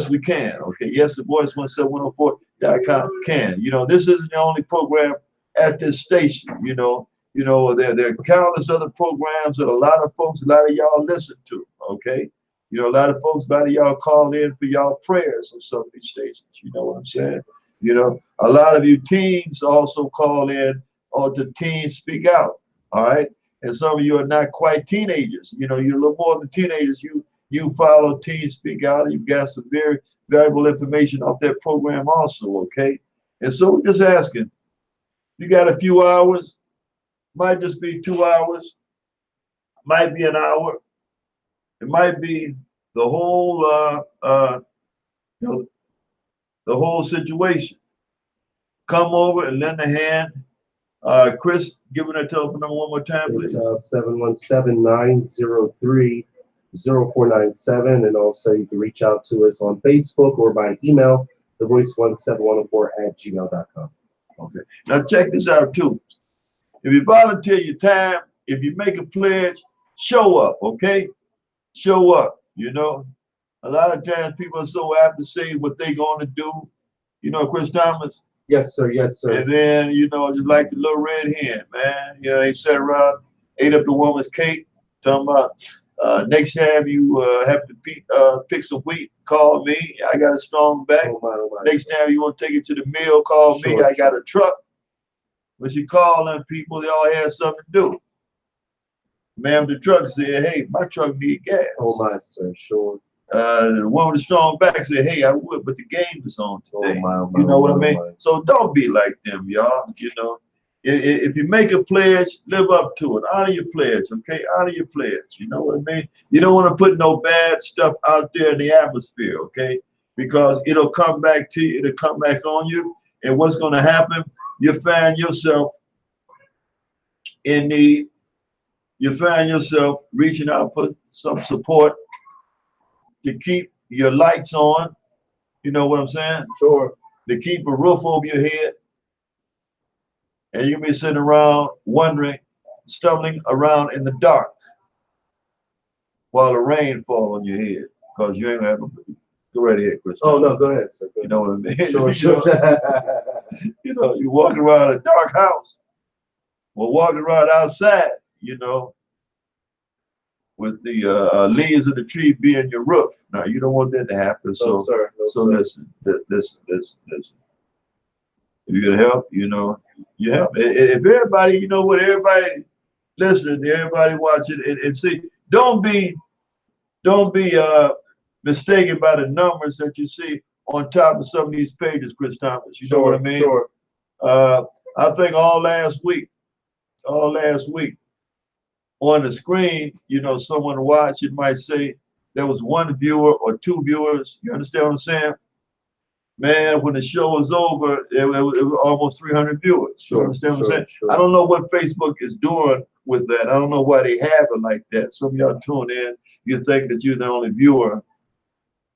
we can. Okay. Yes, the voice17104.com can. This isn't the only program at this station. There are countless other programs that a lot of y'all listen to. Okay. A lot of y'all call in for y'all prayers on some of these stations. You know what I'm saying? A lot of you teens also call in to Teens Speak Out. All right. And some of you are not quite teenagers. You're a little more than teenagers. You follow Teens Speak Out. You've got some very valuable information off that program also, okay? And so we're just asking, you got a few hours, might just be 2 hours, might be an hour, it might be the whole the whole situation. Come over and lend a hand. Chris, give me that telephone number one more time, please. It's 717-903-0497, and also you can reach out to us on Facebook or by email, thevoice17104@gmail.com. Okay. Now check this out too. If you volunteer your time, if you make a pledge, show up, okay? Show up, A lot of times people are so apt to say what they're going to do, Chris Thomas. Yes, sir. And then, just like the little red hen, man. They sat around, ate up the woman's cake, talking about next time you have to pick some wheat, call me. I got a strong back. Oh my. Next time you want to take it to the mill, call me. I got a truck. When she called them people, they all had something to do. Man with the truck said, hey, my truck need gas. Oh my, sir, sure. The one with the strong back said, hey, I would, but the game is on today. Oh my, you know what I mean? My. So don't be like them, y'all. If you make a pledge, live up to it. Honor your pledge, okay? Honor your pledge. You know what I mean? You don't want to put no bad stuff out there in the atmosphere, okay? Because it'll come back to you. It'll come back on you. And what's going to happen? You find yourself in need. You find yourself reaching out for some support to keep your lights on. You know what I'm saying? Sure. To keep a roof over your head. And you'll be sitting around wondering, stumbling around in the dark while the rain falls on your head, because you ain't gonna have a go right ahead, Chris. Oh no, go ahead, sir. You know what I mean? Sure. You walking around a dark house or walking around outside, with the leaves of the tree being your roof. Now you don't want that to happen. No, sir. Listen. If you're gonna help, you help. If everybody, everybody listen, everybody watch it and see. Don't be mistaken by the numbers that you see on top of some of these pages, Chris Thomas. You know what I mean? Sure. I think all last week on the screen, someone watched it might say there was one viewer or two viewers. You understand what I'm saying? man, when the show was over, it was almost 300 viewers. Sure, You understand what I'm saying? sure. I don't know what Facebook is doing with that. I don't know why they have it like that. Some of y'all tune in, you think that you're the only viewer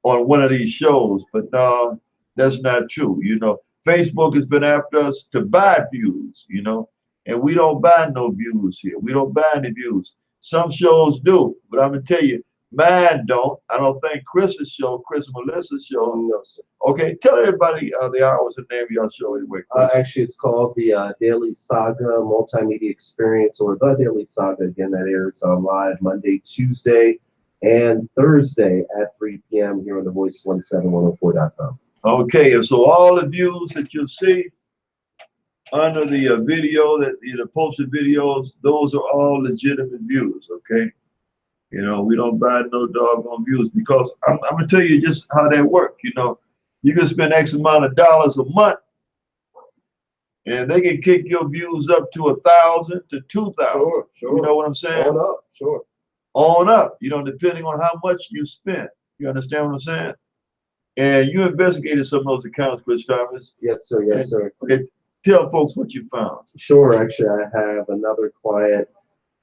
on one of these shows, but no, that's not true. You know, Facebook has been after us to buy views, you know, and we don't buy no views here. We don't buy any views. Some shows do, but I'm gonna tell you, mine don't. I don't think Chris's show, Chris and Melissa's show. No, sir. Okay, tell everybody the hours and name of your show anyway. Actually, it's called the Daily Saga Multimedia Experience, or The Daily Saga. Again, that airs live Monday, Tuesday, and Thursday at 3 p.m. here on the Voice17104.com. Okay, and so all the views that you'll see under the video, that the posted videos, those are all legitimate views. Okay, you know, we don't buy no doggone views, because I'm gonna tell you just how that works. You know, you can spend X amount of dollars a month, and they can kick your views up to 1,000 to 2,000. Sure. You know what I'm saying? On up, sure. On up. You know, depending on how much you spend. You understand what I'm saying? And you investigated some of those accounts, Chris Thomas. Yes, sir. Yes, sir. Okay, tell folks what you found. Sure. Actually, I have another client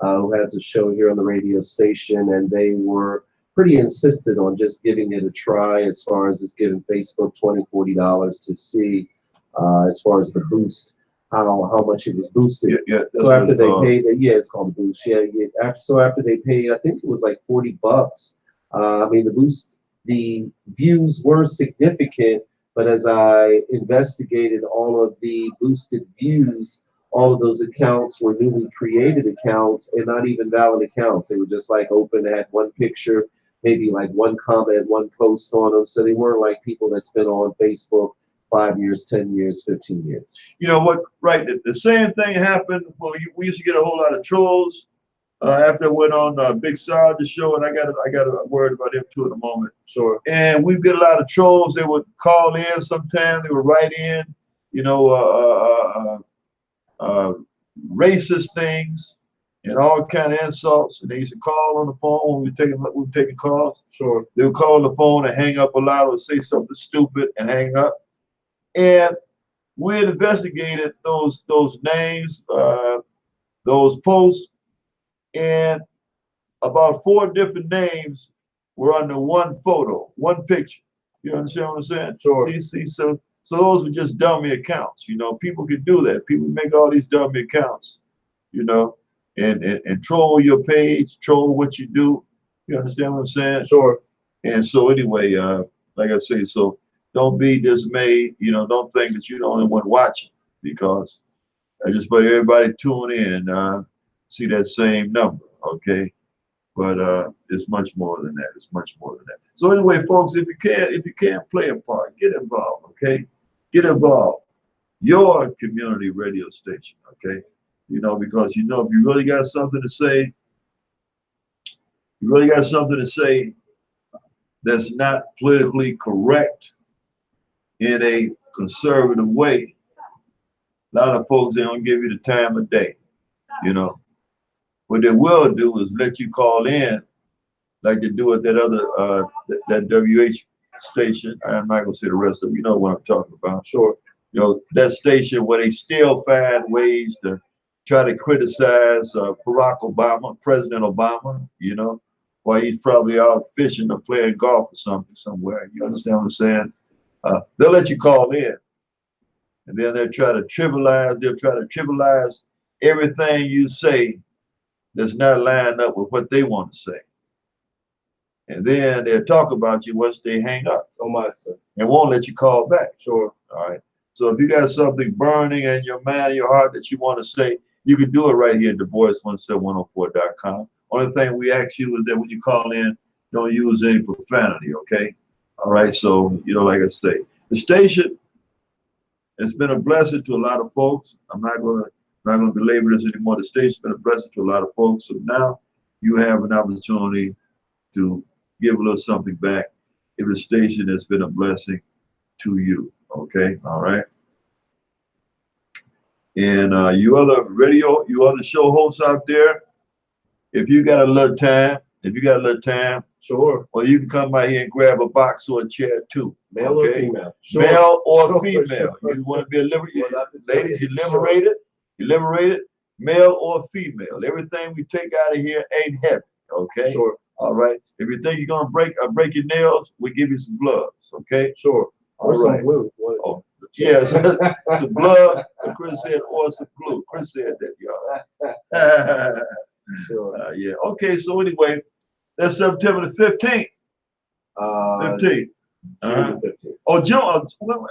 who has a show here on the radio station, and they were pretty insistent on just giving it a try, as far as just giving Facebook $20, $40 to see, as far as the boost, how much it was boosted. Yeah, So after they paid, it's called the boost. Yeah. After they paid, I think it was like $40. I mean, the boost, the views were significant, but as I investigated all of the boosted views, all of those accounts were newly created accounts and not even valid accounts. They were just like open, had one picture, maybe like one comment, one post on them. So they weren't like people that's been on Facebook 5 years, 10 years, 15 years. You know what? Right. The same thing happened. Well, we used to get a whole lot of trolls after I went on Big Sergeant show, and I got a word about him too in a moment. Sure. And we get a lot of trolls. They would call in sometimes. They would write in, you know, racist things and all kind of insults. And they used to call on the phone when we were taking calls. Sure. They would call on the phone and hang up a lot, or say something stupid and hang up. And we had investigated those names, those posts, and about 4 different names were under one photo, one picture. You understand what I'm saying? Sure. See, so those were just dummy accounts. You know, people can do that. People make all these dummy accounts, you know, and troll your page, troll what you do. You understand what I'm saying? Sure. And so anyway, like I say, so don't be dismayed. You know, don't think that you're the only one watching, because I just want everybody tune in, see that same number, okay? But it's much more than that. It's much more than that. So anyway, folks, if you can't play a part, get involved, okay? Get involved. Your community radio station, okay? You know, because you know, if you really got something to say, that's not politically correct in a conservative way, a lot of folks, they don't give you the time of day, you know. What they will do is let you call in, like they do at that other that WH station. I'm not gonna say the rest of it. You know what I'm talking about. Sure. You know, that station where they still find ways to try to criticize Barack Obama, President Obama, you know, while he's probably out fishing or playing golf or something somewhere. You understand what I'm saying? They'll let you call in, and then they'll try to trivialize everything you say that's not lined up with what they want to say. And then they'll talk about you once they hang up. Oh my, sir. And won't let you call back. Sure. All right. So if you got something burning in your mind, in your heart that you want to say, you can do it right here at thevoice17104.com. Only thing we ask you is that when you call in, don't use any profanity, okay? All right, so, you know, like I say, the station has been a blessing to a lot of folks. I'm not gonna belabor this anymore. The station's been a blessing to a lot of folks. So now you have an opportunity to give a little something back if the station has been a blessing to you, okay? All right. And you other show hosts out there, if you got a little time if you got a little time, Sure. or you can come out here and grab a box or a chair too. Male or Okay? female? Sure. Male or Sure, female. sure. You want to be a Well, not this ladies, you way. Sure. liberated. You liberated, male or female. Everything we take out of here ain't heavy. Okay. Sure. All right. If you think you're gonna break your nails, we give you some gloves. Okay. Sure. All Or some right. glue. Oh, yes. Some gloves. Chris said, or some glue. Chris said that, y'all. Sure. Yeah. Okay. So anyway, that's September the 15th. 15th. June 15th. Oh, June.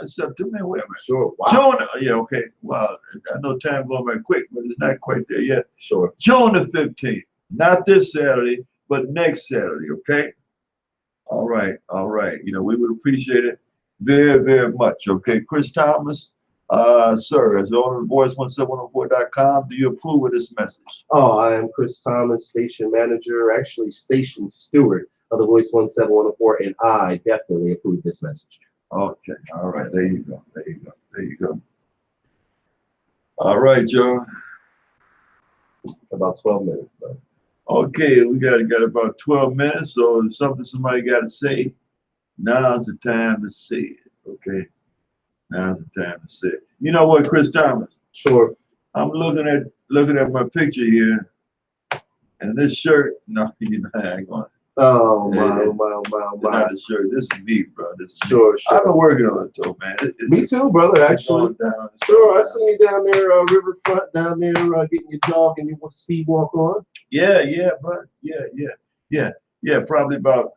September. Wait a minute. Sure. Wow. June. Yeah. Okay. Wow. I know time going by quick, but it's not quite there yet. Sure. June the 15th. Not this Saturday, but next Saturday. Okay. All right. All right. You know, we would appreciate it very, very much. Okay. Chris Thomas, sir, as the owner of voice17104.com, do you approve of this message? Oh, I am Chris Thomas, station manager, actually station steward of the Voice 17104, and I definitely approve this message. Okay. All right. There you go. There you go. There you go. All right, Joe. About 12 minutes, but Okay, we got about 12 minutes, so if somebody got to say, now's the time to say it. Okay, now's the time to say it. You know what, Chris Thomas? sure. I'm looking at my picture here, and this shirt. No, you know, I ain't going. Oh, Hey, my, hey. oh, my, oh, my, oh, my. Not the shirt. This is me, bro. This is me. Sure, I've sure. been working on it though, man. Me too, brother, It's actually. going down. It's Sure, going I down. seen you down there, riverfront, down there, getting your jog and your speed walk on. Yeah, bro. Yeah. Probably about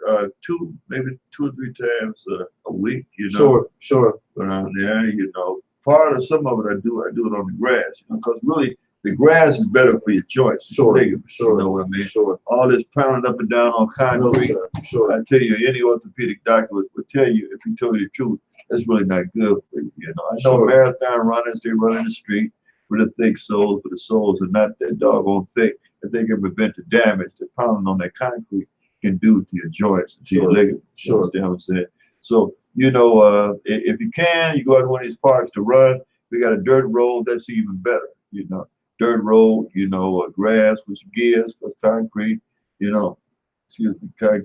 maybe 2 or 3 times a week. You know. Sure. Around there, you know. Part of some of it I do it on the grass, you know, because really the grass is better for your joints. Sure. You know what I mean? Sure. All this pounding up and down on No, concrete. sir. Sure. I tell you, any orthopedic doctor would tell you, if he told you the truth, that's really not good for you. You know, I know Sure. marathon runners, they run in the street with the thick soles, but the soles are not that doggone thick that they can prevent the damage that pounding on that concrete can do to your joints and to your Sure. ligaments. You Sure. understand what I'm saying? So, you know, if you can, you go out to one of these parks to run. We got a dirt road, that's even better. You know, dirt road, you know, grass with gears, with concrete, you know,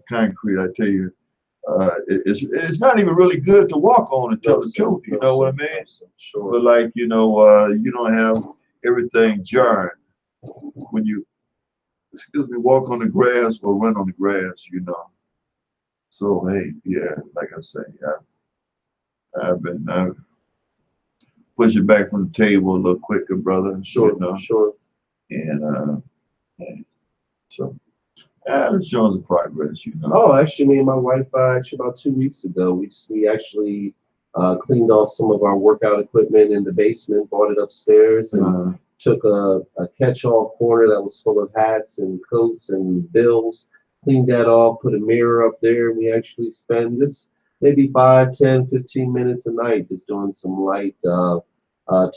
concrete, I tell you, it's not even really good to walk on, to tell the truth. You know what I mean? Sure. But like, you know, you don't have everything jarring when you, walk on the grass or run on the grass, you know. So hey, yeah, like I say, I've been pushing back from the table a little quicker, brother. Sure. You know? Sure. And so it's showing some progress, you know. Oh, actually, me and my wife, actually about 2 weeks ago, we actually cleaned off some of our workout equipment in the basement, brought it upstairs, and took a catch-all corner that was full of hats and coats and bills, cleaned that off, put a mirror up there. We actually spend this maybe 5, 10, 15 minutes a night just doing some light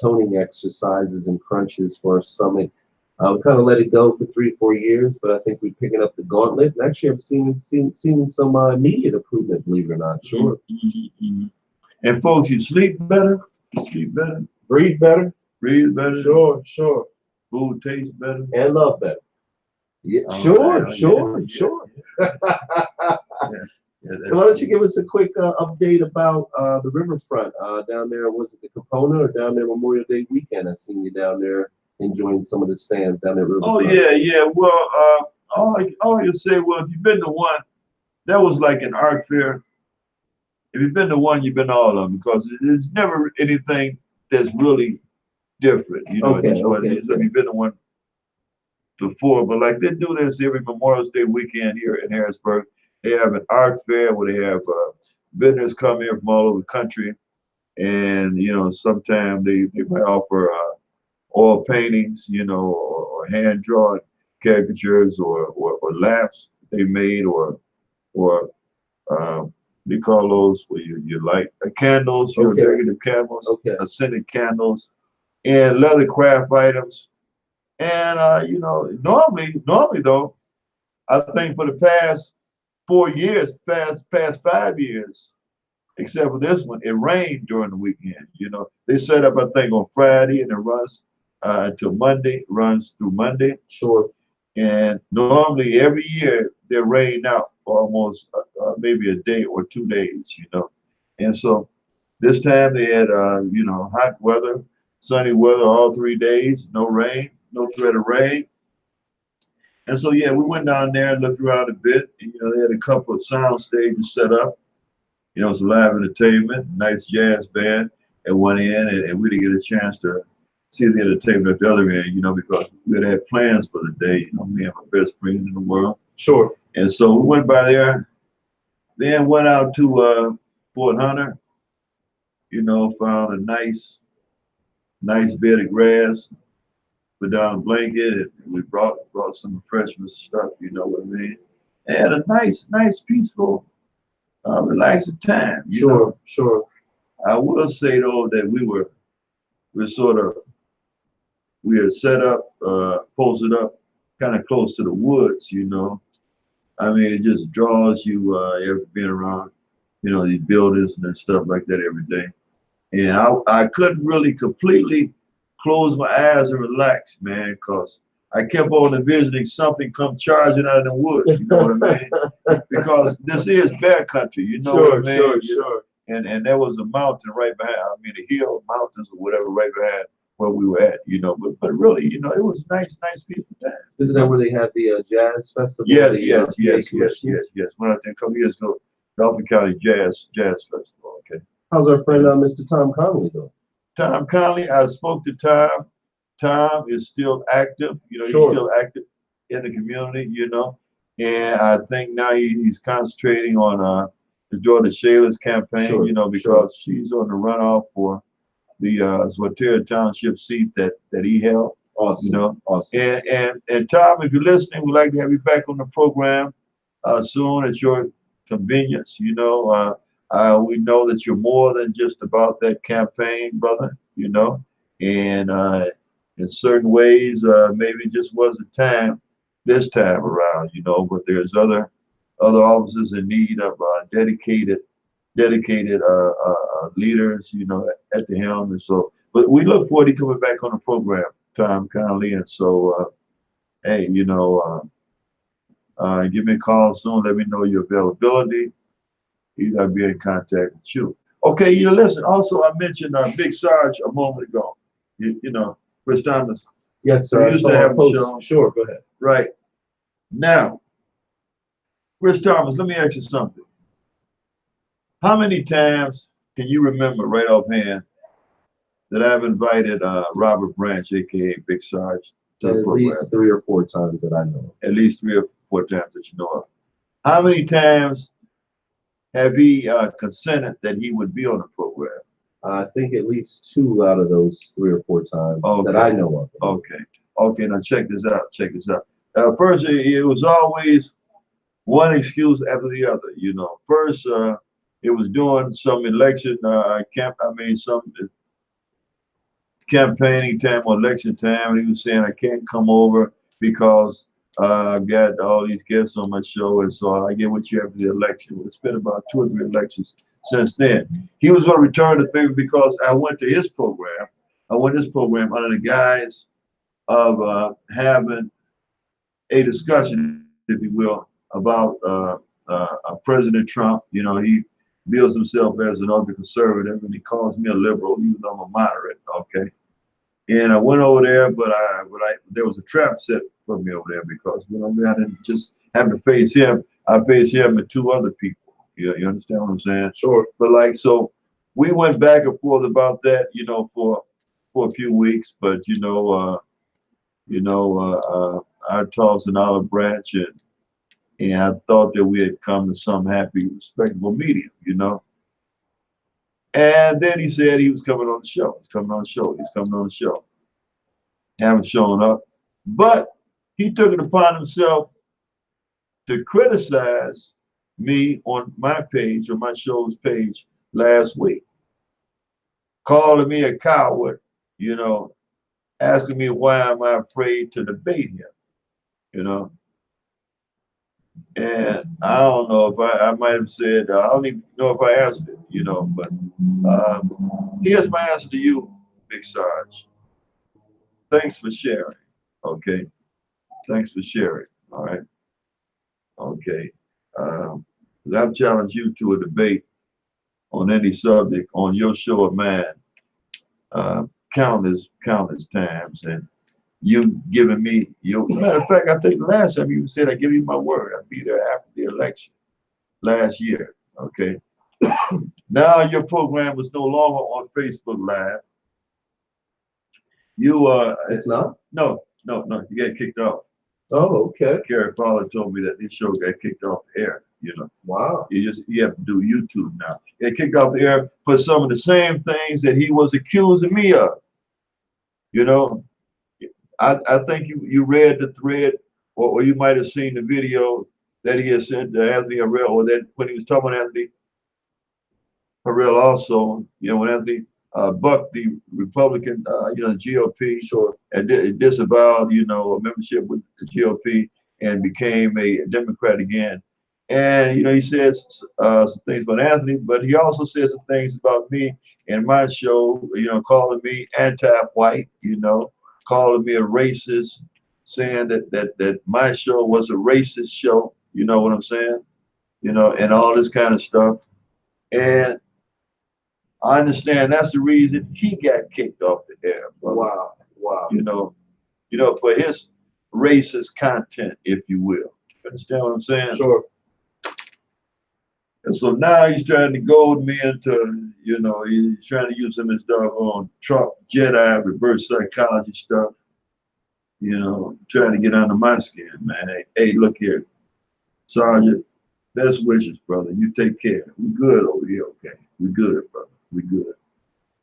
toning exercises and crunches for our stomach. We kind of let it go for 3 or 4 years, but I think we're picking up the gauntlet. And actually, I've seen some immediate improvement, believe it or not. Sure. Mm-hmm. And folks, you sleep better, Breathe better. breathe better, Sure. food tastes better. And love better. Yeah, Oh, sure. yeah. Why don't you give us a quick update about the riverfront down there? Was it the Capona or down there Memorial Day weekend? I seen you down there enjoying some of the stands down there. Oh riverfront. yeah. Well, all I can say, well, if you've been to one, that was like an art fair. If you've been to one, you've been to all of them, because there's never anything that's really different. You know, that's what it is. If you've been to one before, but like they do this every Memorial Day weekend here in Harrisburg. They have an art fair where they have vendors come in from all over the country, and you know, sometimes they might offer oil paintings, you know, or hand drawn caricatures or lamps they made, or we call those where you light candles, your decorative candles, scented candles, and leather craft items. And you know, normally though, I think for the past 4 years, past 5 years, except for this one, it rained during the weekend. You know, they set up, I think, on Friday, and it runs until Monday, runs through Monday. Sure. And normally every year they rained out for almost maybe a day or 2 days, you know. And so this time they had, you know, hot weather, sunny weather all 3 days, no rain, no threat of rain. And so, yeah, we went down there and looked around a bit. And, you know, they had a couple of sound stages set up, you know, some live entertainment, nice jazz band at one end, and we didn't get a chance to see the entertainment at the other end, you know, because we had plans for the day, you know, me and my best friend in the world. Sure. And so we went by there, then went out to Fort Hunter, you know, found a nice bed of grass, put down a blanket, and we brought some refreshment stuff, you know what I mean? And had a nice, peaceful, relaxing time. You know? Sure. I will say though that we had set up, posted up kind of close to the woods, you know. I mean, it just draws you, ever being around, you know, these buildings and stuff like that every day. And I couldn't really completely close my eyes and relax, man, because I kept on envisioning something come charging out of the woods, you know what I mean? Because this is bear country, you know what I mean? Sure. And there was a mountain right behind, I mean, a hill, mountains or whatever right behind where we were at, you know. But really, you know, it was nice, peaceful time. Isn't that where they had the jazz festival? Yes. Went out there a couple years ago, Dauphin County Jazz Festival, okay. How's our friend Mr. Tom Connolly doing? Tom Connolly, I spoke to Tom. Tom is still active, you know, Sure. he's still active in the community, you know. And I think now he's concentrating on his daughter Shayla's campaign, Sure, you know, because she's on the runoff for the Swatera Township seat that he held. Awesome. You know, awesome. And Tom, if you're listening, we'd like to have you back on the program soon at your convenience. You know, we know that you're more than just about that campaign, brother. You know, and in certain ways, maybe it just wasn't time this time around. You know, but there's other officers in need of dedicated leaders. You know, at the helm, and so. But we look forward to coming back on the program, Tom Connolly, and so. Hey, you know, give me a call soon. Let me know your availability. He's gonna be in contact with you. Okay, you listen. Also, I mentioned Big Sarge a moment ago. You know, Chris Thomas. Yes, sir. We used to have a show. Sure, go ahead. Right. Now, Chris Thomas, let me ask you something. How many times can you remember right offhand that I've invited Robert Branch, aka Big Sarge, to the At program? least 3 or 4 times that I know. At least 3 or 4 times that you know of. How many times have he consented that he would be on the program? I think at least 2 out of those 3 or 4 times Okay. that I know of. Okay, now check this out. First, it was always one excuse after the other, you know. First, it was during some election some campaigning time or election time, and he was saying, I can't come over because I've got all these guests on my show, and so I get with you after the election. It's been about 2 or 3 elections since then. He was going to return the favor because I went to his program. I went to his program under the guise of having a discussion, if you will, about President Trump. You know, he bills himself as an ultra conservative, and he calls me a liberal, even though I'm a moderate. Okay, and I went over there, but there was a trap set for me over there because I didn't just have to face him. I faced him and 2 other people. You understand what I'm saying? Sure. But so we went back and forth about that, you know, for a few weeks. But I tossed an olive branch, and I thought that we had come to some happy, respectable medium, you know. And then he said he was coming on the show. He's coming on the show. Haven't shown up. But he took it upon himself to criticize me on my page, or my show's page, last week. Calling me a coward, you know, asking me why am I afraid to debate him, you know. And I don't know if I might have said, I don't even know if I answered it, you know, but here's my answer to you, Big Sarge. Thanks for sharing, okay? Thanks for sharing, all right? Okay. I've challenged you to a debate on any subject on your show of mine, countless times, and you giving me your matter of fact, I think the last time you said I give you my word, I'd be there after the election last year. Okay. Now your program is no longer on Facebook Live. You It's not? no, you got kicked off. Oh, okay. Gary Fowler told me that this show got kicked off the air, you know. Wow. You have to do YouTube now. It kicked off the air for some of the same things that he was accusing me of. You know, I think you read the thread, or you might have seen the video that he had sent to Anthony Harrell, or that when he was talking about Anthony Harrell also, you know, when Anthony bucked the Republican, GOP, Sure. and disavowed, you know, a membership with the GOP and became a Democrat again. And, you know, he says some things about Anthony, but he also says some things about me and my show, you know, calling me anti-white, you know, calling me a racist, saying that my show was a racist show, you know what I'm saying? You know, and all this kind of stuff. And I understand that's the reason he got kicked off the air. Brother. Wow. Wow. You know, for his racist content, if you will. Understand what I'm saying? Sure. And so now he's trying to goad me into, you know, he's trying to use some of his doggone Trump Jedi reverse psychology stuff. You know, trying to get under my skin, man. Hey, look here, Sergeant. Best wishes, brother. You take care. We good over here, okay? We good, brother. We good.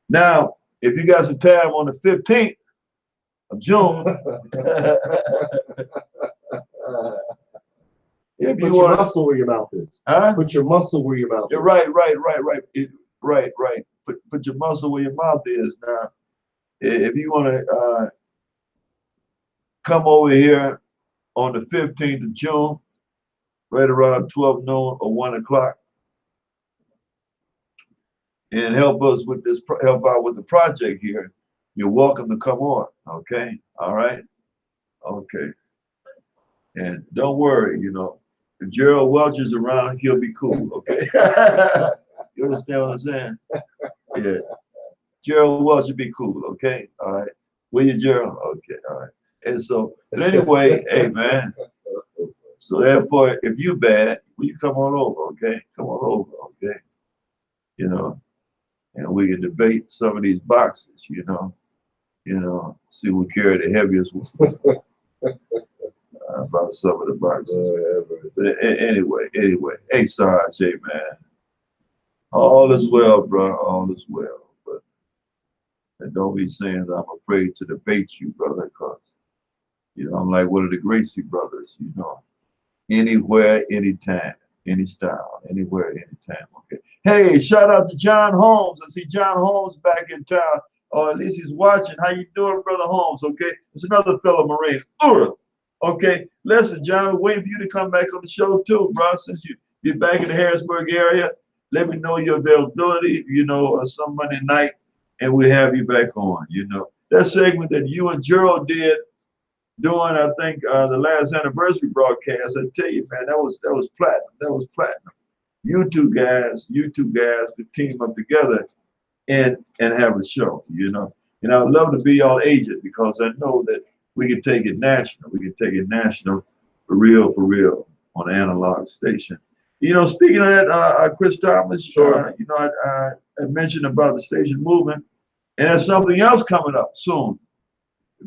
Now, if you got some time on the 15th of June, if Put you your want, muscle where your mouth is. huh? Put your muscle where your mouth is. Right. Right. Put your muscle where your mouth is. Now, if you want to come over here on the 15th of June, right around 12 noon or 1 o'clock, and help us with this, help out with the project here, you're welcome to come on. Okay. All right. Okay. And don't worry, you know, if Gerald Welch is around, he'll be cool. Okay. You understand what I'm saying? Yeah. Gerald Welch will be cool. Okay. All right. Will you, Gerald? Okay. All right. And so, but anyway, hey, man. So therefore, if you bad, will you come on over? Okay. Come on over. Okay. You know, and we can debate some of these boxes, you know, see who carry the heaviest one. About some of the boxes. But anyway, hey, Sarge, hey, man, all is well, bro, all is well. But and don't be saying that I'm afraid to debate you, brother, because, you know, I'm like one of the Gracie brothers, you know, anywhere, anytime, any style, anywhere, anytime. Okay. Hey, shout out to John Holmes. I see John Holmes back in town, or at least he's watching. How you doing, brother Holmes? Okay, it's another fellow Marine. Okay, listen, John, we're waiting for you to come back on the show too, bro. Since you're back in the Harrisburg area, let me know your availability, you know, some Monday night, and we'll have you back on, you know. That segment that you and Gerald did during, I think, the last anniversary broadcast, I tell you, man, that was platinum. That was platinum. You two guys could team up together and have a show, you know. And I would love to be y'all agent, because I know that we can take it national. We can take it national for real on an analog station. You know, speaking of that, Chris Thomas, Sure. you know, I mentioned about the station movement, and there's something else coming up soon.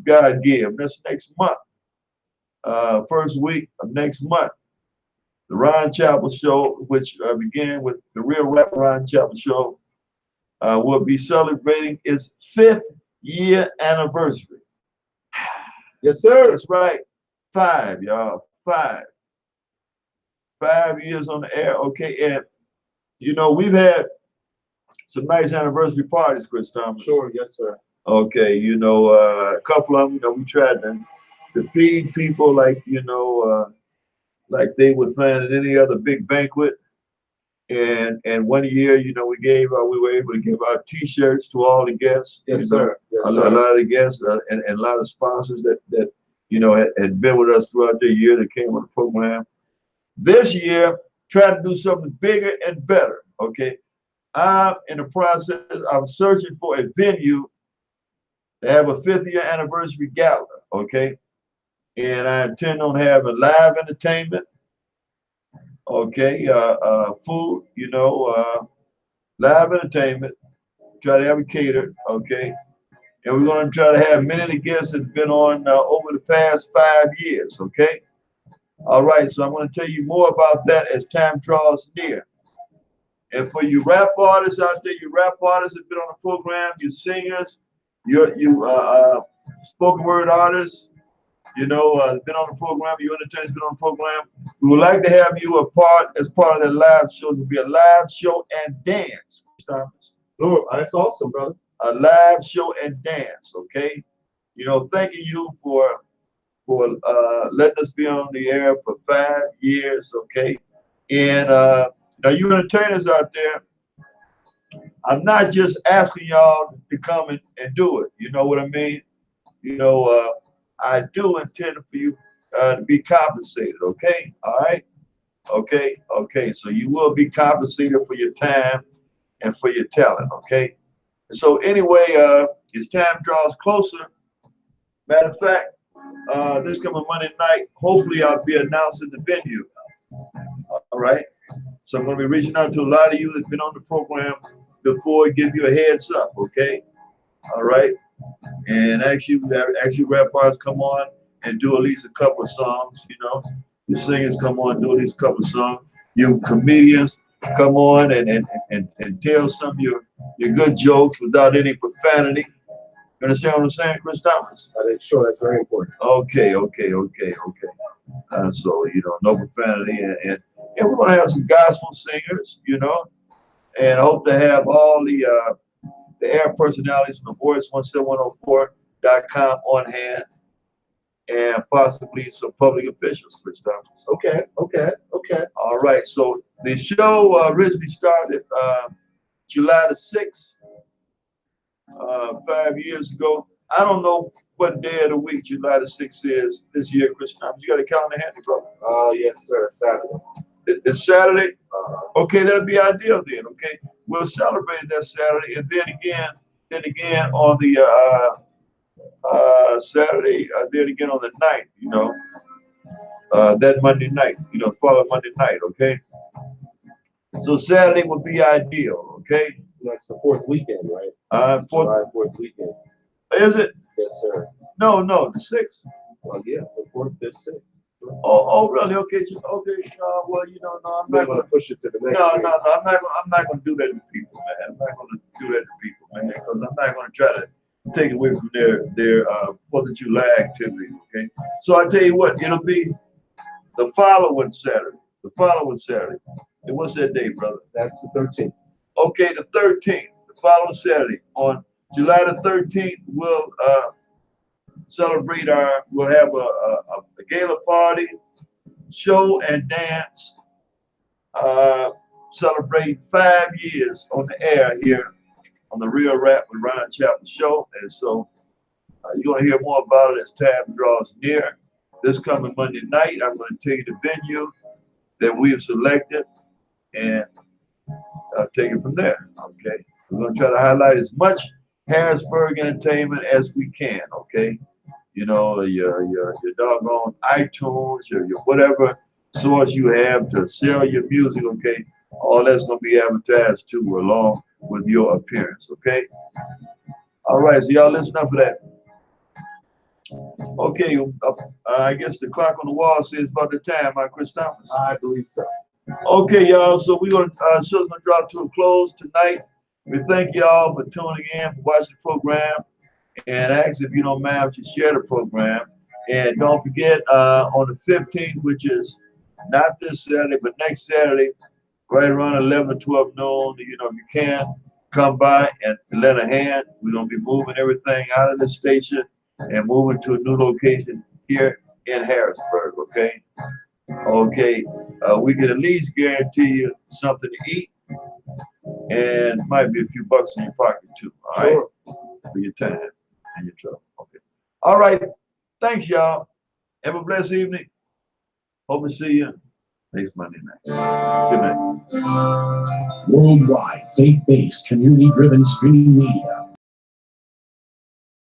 God give. That's next month. First week of next month. The Ron Chapel Show, which began with the Real Rap Ron Chapel Show, will be celebrating its 5th year anniversary. Yes, sir. That's right. 5, y'all. 5. 5 years on the air. Okay. And, you know, we've had some nice anniversary parties, Chris Thomas. Sure. Yes, sir. Okay. You know, a couple of them, you know, we tried to feed people like, you know, like they would find at any other big banquet. And one year, you know, we were able to give out T-shirts to all the guests. Yes, sir. Yes, a sir. lot of the guests and a lot of sponsors that you know had been with us throughout the year that came on the program. This year, try to do something bigger and better. Okay. I'm in the process. I'm searching for a venue to have a 50th year anniversary gala. Okay. And I intend on having live entertainment. Okay. Food, live entertainment. Try to have it catered. Okay. And we're going to try to have many of the guests that's been on over the past 5 years. Okay. All right. So I'm going to tell you more about that as time draws near. And for you rap artists out there, you rap artists have been on the program, you singers, you spoken word artists, been on the program, you entertainers been on the program. We would like to have you as part of that live show. It will be a live show and dance. Lord, that's awesome, brother. A live show and dance, okay? Thanking you for letting us be on the air for 5 years, okay? And now you entertainers out there, I'm not just asking y'all to come and do it. You know what I mean? I do intend for you to be compensated, okay? All right? Okay. So you will be compensated for your time and for your talent, okay? So anyway, as time draws closer, matter of fact, this coming Monday night, hopefully I'll be announcing the venue. All right? So I'm going to be reaching out to a lot of you that's been on the program before, give you a heads up, okay? All right? And actually rap artists come on and do at least a couple of songs, Your singers come on and do at least a couple of songs. You comedians come on and tell some of your good jokes without any profanity. You understand what I'm saying, Chris Thomas? Sure, that's very important. Okay. So, no profanity. And we're going to have some gospel singers, and I hope to have all the air personalities from the voice17104.com on hand, and possibly some public officials, Chris Thomas. Okay. All right. So the show originally started July the 6th, 5 years ago. I don't know what day of the week July the 6th is this year, Chris Thomas. You got a calendar handy, brother? Yes, sir. Saturday. It's Saturday? Okay, that'll be ideal then, okay? We'll celebrate that Saturday, and then again on the Saturday, then again on the 9th, that Monday night, following Monday night, okay? So Saturday would be ideal, okay? That's the fourth weekend, right? July 4th weekend. Is it? Yes, sir. No, the 6th. Well, yeah, the 4th, 5th, 6th. Oh, really? Okay. Well, no, I'm not going to push it to the next. No, I'm not going to do that to people, man. I'm not going to do that to people, man, because I'm not going to try to take away from their 4th of July activity. Okay. So I tell you what, it'll be the following Saturday. And what's that day, brother? That's the 13th. Okay, the 13th, the following Saturday. On July the 13th, we'll celebrate we'll have a gala party, show and dance, celebrate 5 years on the air here on the Real Rap with Ron Chapel show. And so you're going to hear more about it as time draws near. This coming Monday night, I'm going to tell you the venue that we have selected, and I'll take it from there, okay? We're going to try to highlight as much Harrisburg entertainment as we can, okay? Your doggone iTunes, your whatever source you have to sell your music, okay? All that's going to be advertised too, along with your appearance, okay? All right, so y'all listen up for that. Okay, I guess the clock on the wall says about the time, huh, Chris Thomas? I believe so. Okay, y'all, so we're going to show's going to draw to a close tonight. We thank y'all for tuning in, for watching the program. And ask if you don't mind to share the program. And don't forget on the 15th, which is not this Saturday, but next Saturday, right around 11 or 12 noon, if you can, come by and lend a hand. We're going to be moving everything out of the station and moving to a new location here in Harrisburg, okay? Okay, we can at least guarantee you something to eat, and might be a few bucks in your pocket too, all right? Sure. For your time and your trouble. Okay. All right. Thanks, y'all. Have a blessed evening. Hope to see you next Monday night. Good night. Worldwide, faith-based, community-driven streaming media.